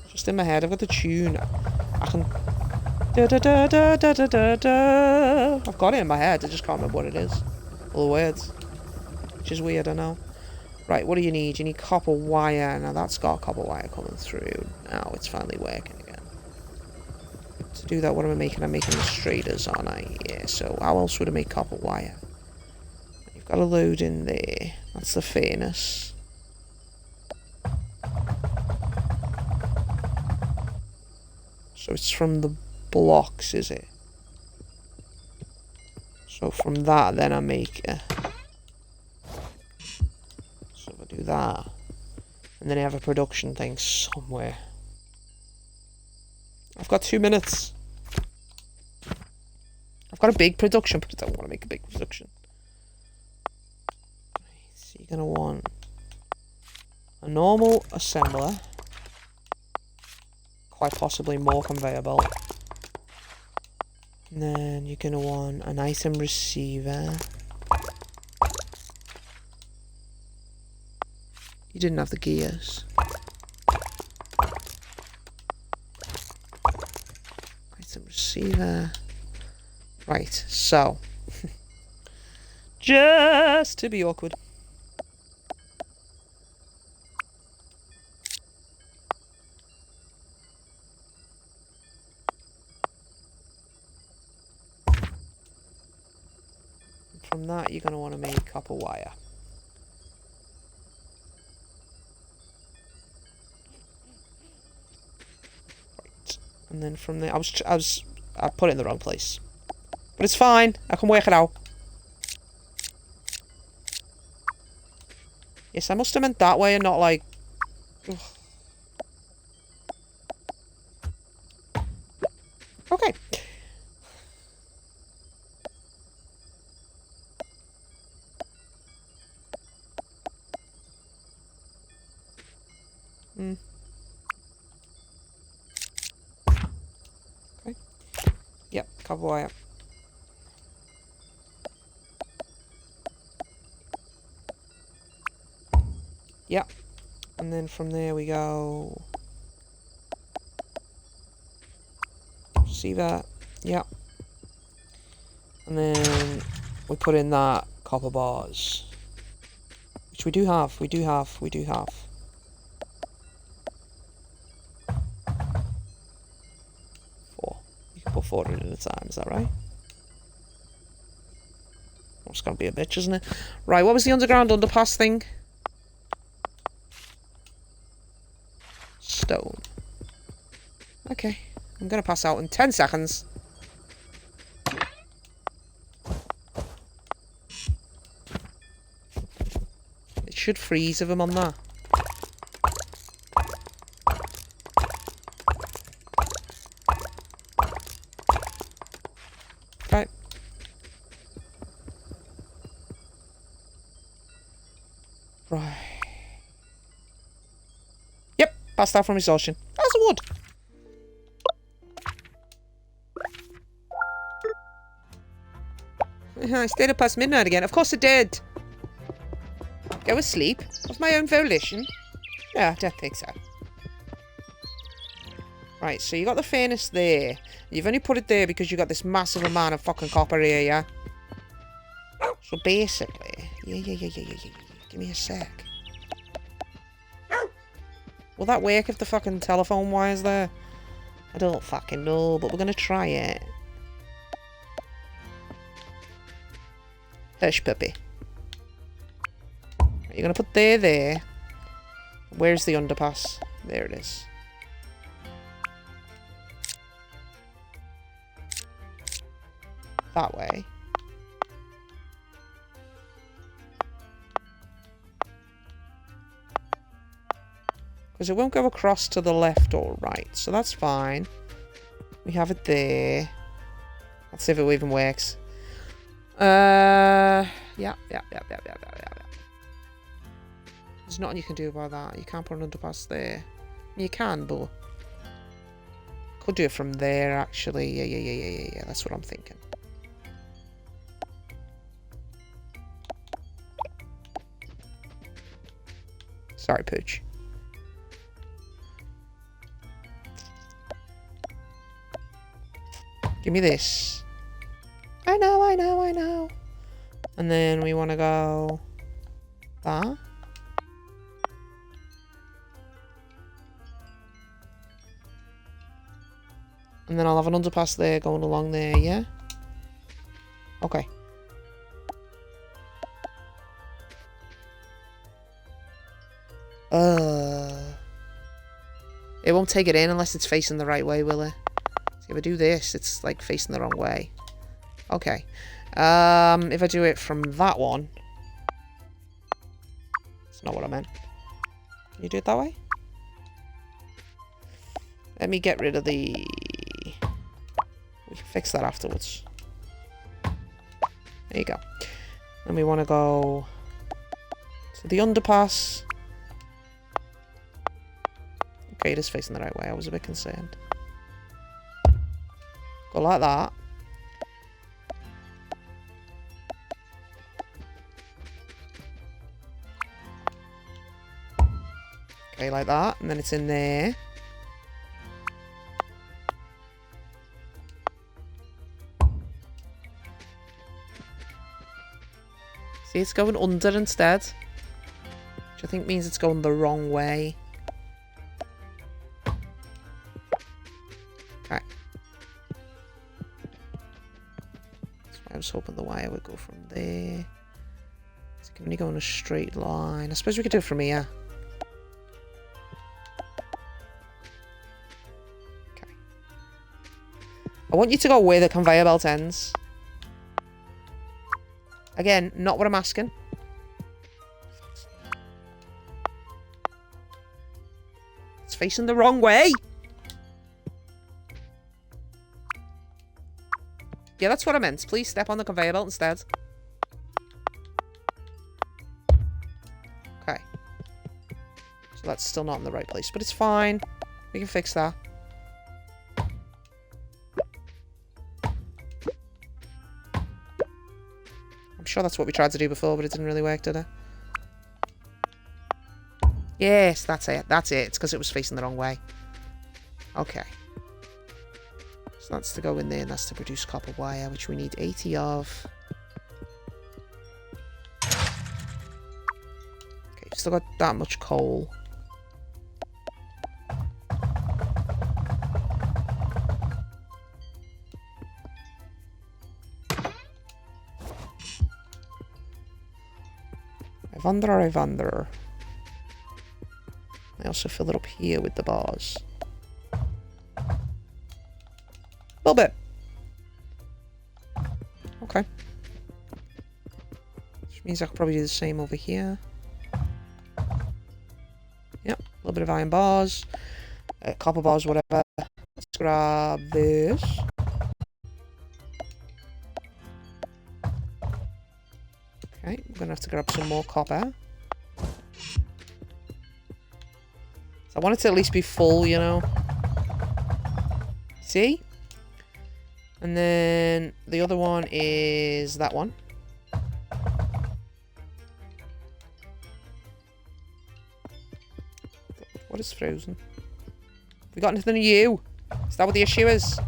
Just in my head. I've got the tune. I can... Da da da da da da da da. I've got it in my head. I just can't remember what it is. All the words. Which is weird, I know. Right, what do you need? You need copper wire. Now that's got copper wire coming through. Now it's finally working again. To do that, what am I making? I'm making illustrators, aren't I? Yeah, so how else would I make copper wire? You've got to load in there. That's the furnace. So it's from the blocks, is it? So from that, then I make it. So if I do that, and then I have a production thing somewhere. I've got 2 minutes. I've got a big production, but I don't want to make a big production. So you're going to want a normal assembler. Quite possibly more conveyor belt. And then you're going to want an item receiver. You didn't have the gears. Item receiver. Right, so. Just to be awkward. From that, you're going to want to make copper wire. Right. And then from there, I put it in the wrong place. But it's fine. I can work it out. Yes, I must have meant that way and not like... Ugh. Okay. Okay. Yep, copper wire. Yep. And then from there we go. See that? Yep. And then we put in that copper bars. Which we do have. We do have. 4. You can put 4 in at a time, is that right? It's gonna be a bitch, isn't it? Right, what was the underground underpass thing? Stone. Okay, I'm gonna pass out in 10 seconds. It should freeze if I'm on that. Okay. Right. Yep, passed out from exhaustion. That's the wood. I stayed up past midnight again. Of course I did. Go asleep of my own volition. Yeah, I don't think so. Right, so you got the furnace there. You've only put it there because you got this massive amount of fucking copper here, yeah? So basically... Yeah. Give me a sec. Will that work if the fucking telephone wire's there? I don't fucking know, but we're gonna try it. Hush, puppy. You're gonna put there. Where's the underpass? There it is. That way. Because it won't go across to the left or right, so that's fine. We have it there. Let's see if it even works. Yeah. There's nothing you can do about that. You can't put an underpass there. You can, but... Could do it from there, actually. Yeah. That's what I'm thinking. Sorry, Pooch. Give me this. I know. And then we want to go... that. And then I'll have an underpass there going along there, yeah? Okay. It won't take it in unless it's facing the right way, will it? So if I do this, it's like facing the wrong way. Okay. If I do it from that one... That's not what I meant. Can you do it that way? Let me get rid of the... We can fix that afterwards. There you go. And we want to go to the underpass. Okay, it is facing the right way. I was a bit concerned. Go like that. Okay, like that. And then it's in there. See, it's going under instead. Which I think means it's going the wrong way. Okay. So I was hoping the wire would go from there. So it can only go in a straight line. I suppose we could do it from here. Okay. I want you to go where the conveyor belt ends. Again, not what I'm asking. It's facing the wrong way. Yeah, that's what I meant. Please step on the conveyor belt instead. Okay. So that's still not in the right place, but it's fine. We can fix that. I'm sure that's what we tried to do before, but it didn't really work, did it? Yes, that's it. That's it. It's because it was facing the wrong way. Okay. So that's to go in there, and that's to produce copper wire, which we need 80 of. Okay, we've still got that much coal. I wonder. I also fill it up here with the bars. A little bit. Okay. Which means I could probably do the same over here. Yep, a little bit of iron bars. Copper bars, whatever. Let's grab this. Okay, we're going to have to grab some more copper. I want it to at least be full, you know. See? And then the other one is that one. What is frozen? We got anything new? Is that what the issue is?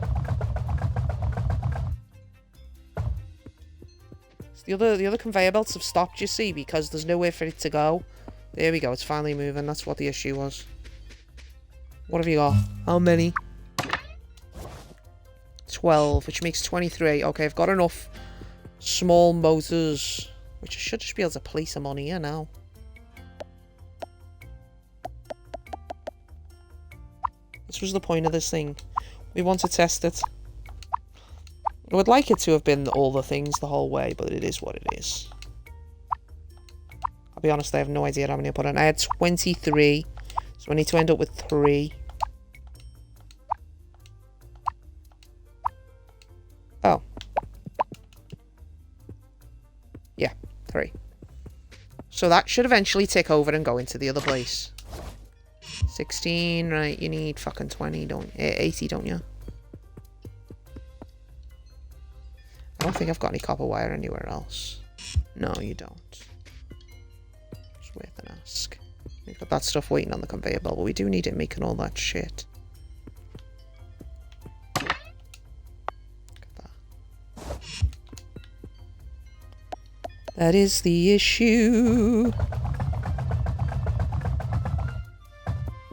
So the other conveyor belts have stopped, you see, because there's nowhere for it to go. There we go, it's finally moving. That's what the issue was. What have you got? How many? 12, which makes 23. Okay, I've got enough small motors, which I should just be able to place them on here now. This was the point of this thing. We want to test it. I would like it to have been all the things the whole way, but it is what it is. I'll be honest, I have no idea how many I put on. I had 23, so I need to end up with 3. Oh. Yeah, 3. So that should eventually take over and go into the other place. 16, right, you need fucking 20, 80, don't you? I don't think I've got any copper wire anywhere else. No, you don't. Just wait and ask. We've got that stuff waiting on the conveyor belt, but we do need it making all that shit. Look at that. That is the issue.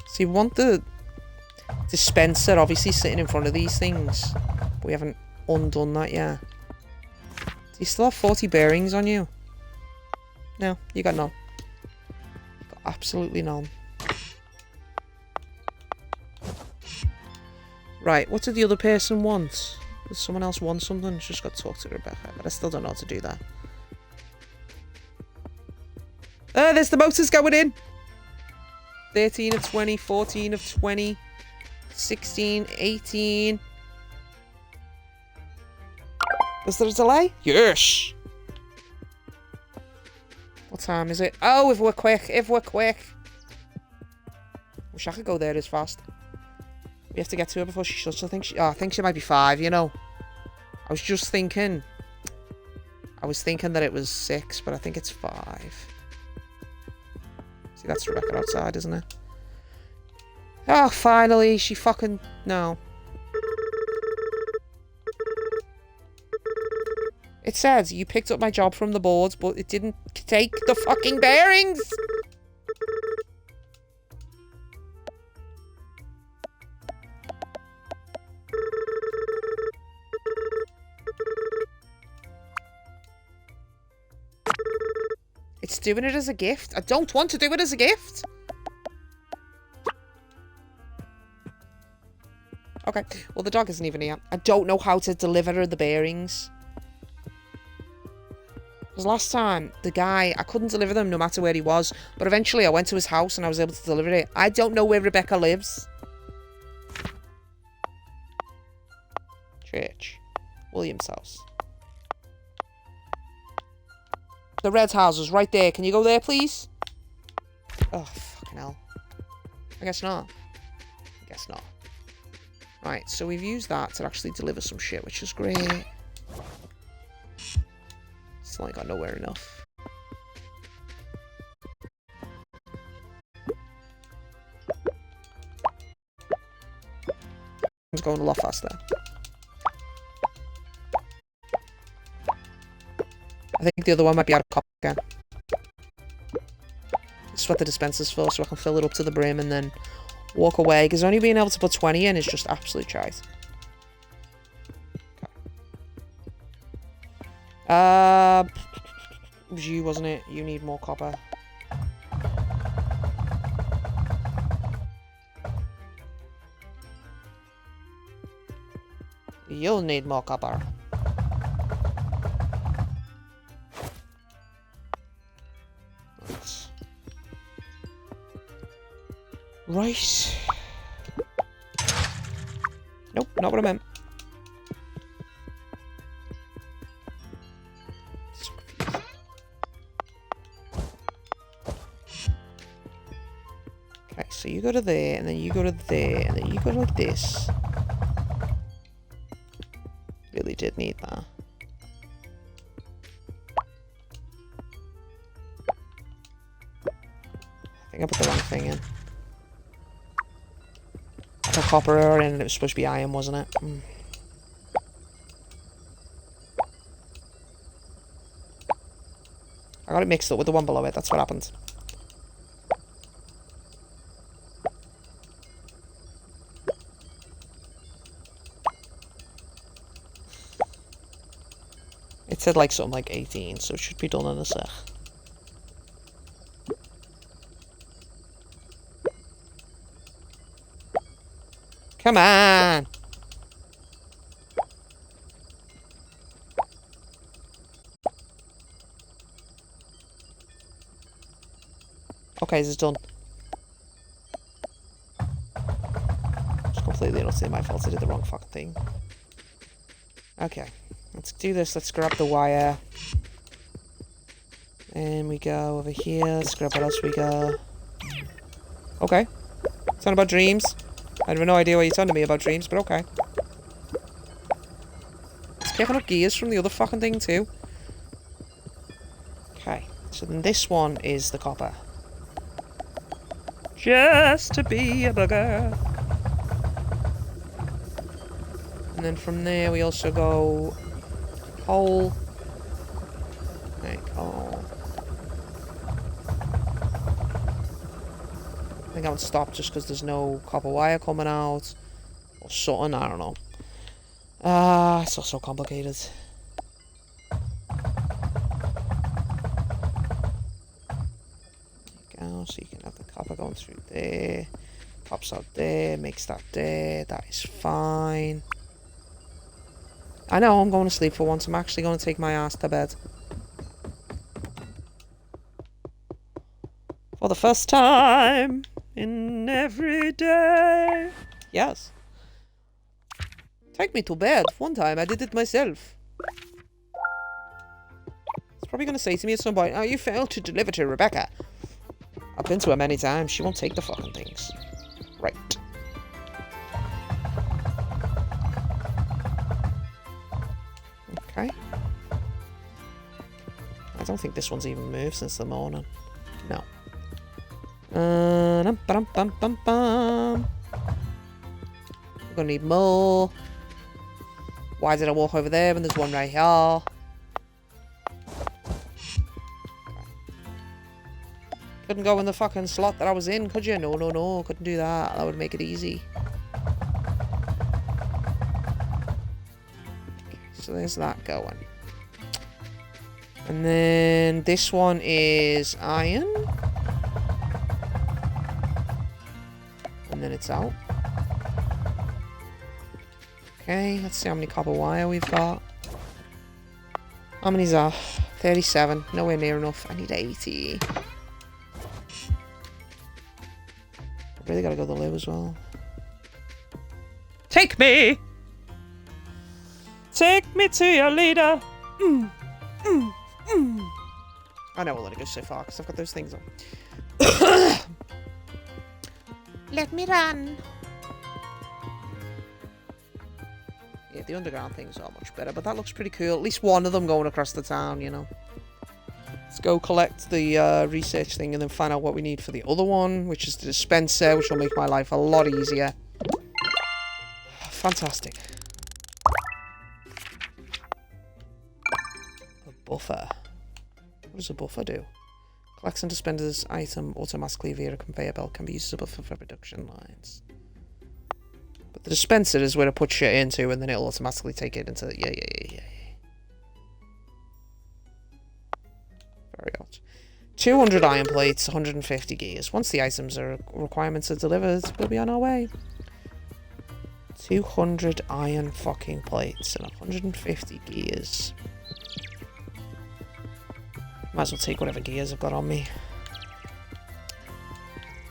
See, we want the dispenser obviously sitting in front of these things. But we haven't undone that yet. Do you still have 40 bearings on you? No, you got none. Got absolutely none. Right, what did the other person want? Does someone else want something? Just got to talk to Rebecca, but I still don't know how to do that. There's the motors going in! 13 of 20, 14 of 20, 16, 18. Was there a delay? Yes! What time is it? Oh, if we're quick, if we're quick. Wish I could go there as fast. We have to get to her before she shuts. I think she might be 5, you know. I was just thinking. I was thinking that it was 6, but I think it's 5. See, that's Rebecca outside, isn't it? Oh, finally, she fucking... No. It says, you picked up my job from the boards, but it didn't take the fucking bearings! It's doing it as a gift. I don't want to do it as a gift. Okay, well the dog isn't even here. I don't know how to deliver her the bearings. Because last time, the guy, I couldn't deliver them no matter where he was. But eventually I went to his house and I was able to deliver it. I don't know where Rebecca lives. Church. William's house. The red house is right there. Can you go there, please? Oh, fucking hell. I guess not. I guess not. Right, so we've used that to actually deliver some shit, which is great. Still ain't got nowhere enough. It's going a lot faster. I think the other one might be out of copper again. This is what the dispenser's for, so I can fill it up to the brim and then walk away. Because only being able to put 20 in is just absolute shite. Okay. It was you, wasn't it? You need more copper. You'll need more copper. Right. Nope, not what I meant. So confused. Okay, so you go to there, and then you go to there, and then you go like this. Really did need that. I think I put the wrong thing in. I put copper ore in, and it was supposed to be iron, wasn't it? I got it mixed up with the one below it, that's what happened. It said like something like 18, so it should be done in a sec. Come on! Okay, this is done. It's completely and utterly my fault. I did the wrong fucking thing. Okay, let's do this. Let's grab the wire. And we go over here. Let's grab what else we got. Okay. It's not about dreams. I have no idea why you're telling me about dreams, but okay. It's kicking up gears from the other fucking thing too. Okay, so then this one is the copper. Just to be a bugger. And then from there we also go coal. Right, coal. I think I would stop just because there's no copper wire coming out. Or something, I don't know. It's all so complicated. There you go, so you can have the copper going through there. Pops out there, makes that there. That is fine. I know, I'm going to sleep for once. I'm actually going to take my ass to bed. For the first time in every day. Yes. Take me to bed. One time I did it myself. It's probably going to say to me at some point, oh, you failed to deliver to Rebecca. I've been to her many times. She won't take the fucking things. Right. Okay. I don't think this one's even moved since the morning. No. We're gonna need more. Why did I walk over there when there's one right here? Okay. Couldn't go in the fucking slot that I was in, could you? No, no, no. Couldn't do that. That would make it easy. Okay, so there's that going. And then this one is iron. And then it's out. Okay, let's see how many copper wire we've got. How many's that? 37. Nowhere near enough. I need 80. I really gotta go to the loo as well. Take me! Take me to your leader! I know we'll let it go so far because I've got those things on. Let me run. Yeah, the underground things are much better, but that looks pretty cool. At least one of them going across the town, you know. Let's go collect the research thing and then find out what we need for the other one, which is the dispenser, which will make my life a lot easier. Fantastic. A buffer. What does a buffer do? Collects and dispenses item automatically via a conveyor belt. Can be used as a buffer for production lines. But the dispenser is where I put shit into and then it'll automatically take it into... Yeah. Very odd. 200 iron plates, 150 gears. Once the items are requirements are delivered, we'll be on our way. 200 iron fucking plates and 150 gears. Might as well take whatever gears I've got on me.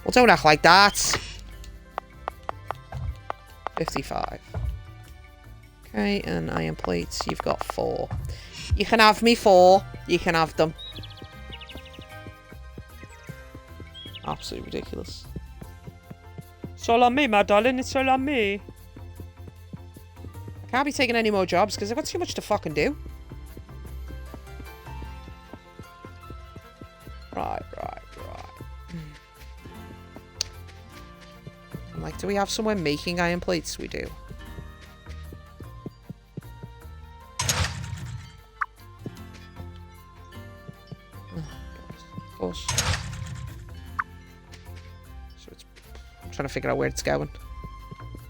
Well, don't act like that. 55. Okay, and iron plates, you've got 4. You can have me 4. You can have them. Absolutely ridiculous. It's all on me, my darling. It's all on me. I can't be taking any more jobs because I've got too much to fucking do. Right. I'm like, do we have somewhere making iron plates? We do. Of course. So it's... I'm trying to figure out where it's going.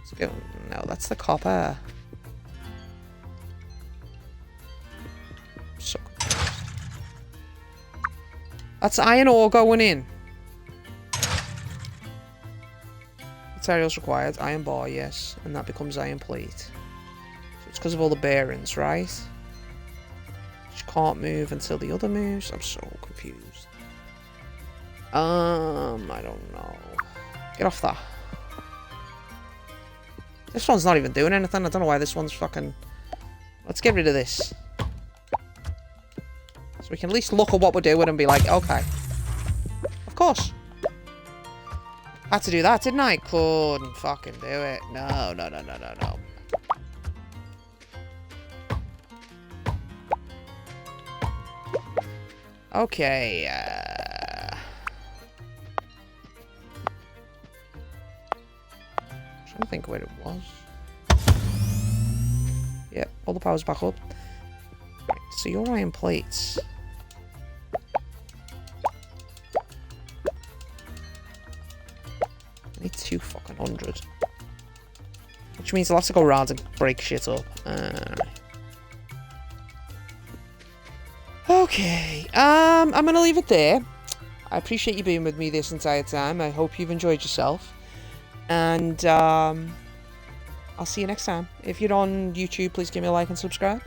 It's going... No, that's the copper. So confused. That's iron ore going in. Materials required. Iron bar, yes. And that becomes iron plate. So it's because of all the bearings, right? Which can't move until the other moves. I'm so confused. I don't know. Get off that. This one's not even doing anything. I don't know why this one's fucking... Let's get rid of this. So we can at least look at what we're doing and be like, okay. Of course. Had to do that, didn't I? Couldn't fucking do it. No. Okay, trying to think where it was. Yep, all the power's back up. Right, so your iron plates. I need 2 fucking 100. Which means I'll have to go around and break shit up. Okay, I'm gonna leave it there. I appreciate you being with me this entire time. I hope you've enjoyed yourself. And, I'll see you next time. If you're on YouTube, please give me a like and subscribe.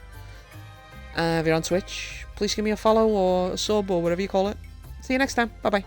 If you're on Twitch, please give me a follow or a sub or whatever you call it. See you next time. Bye-bye.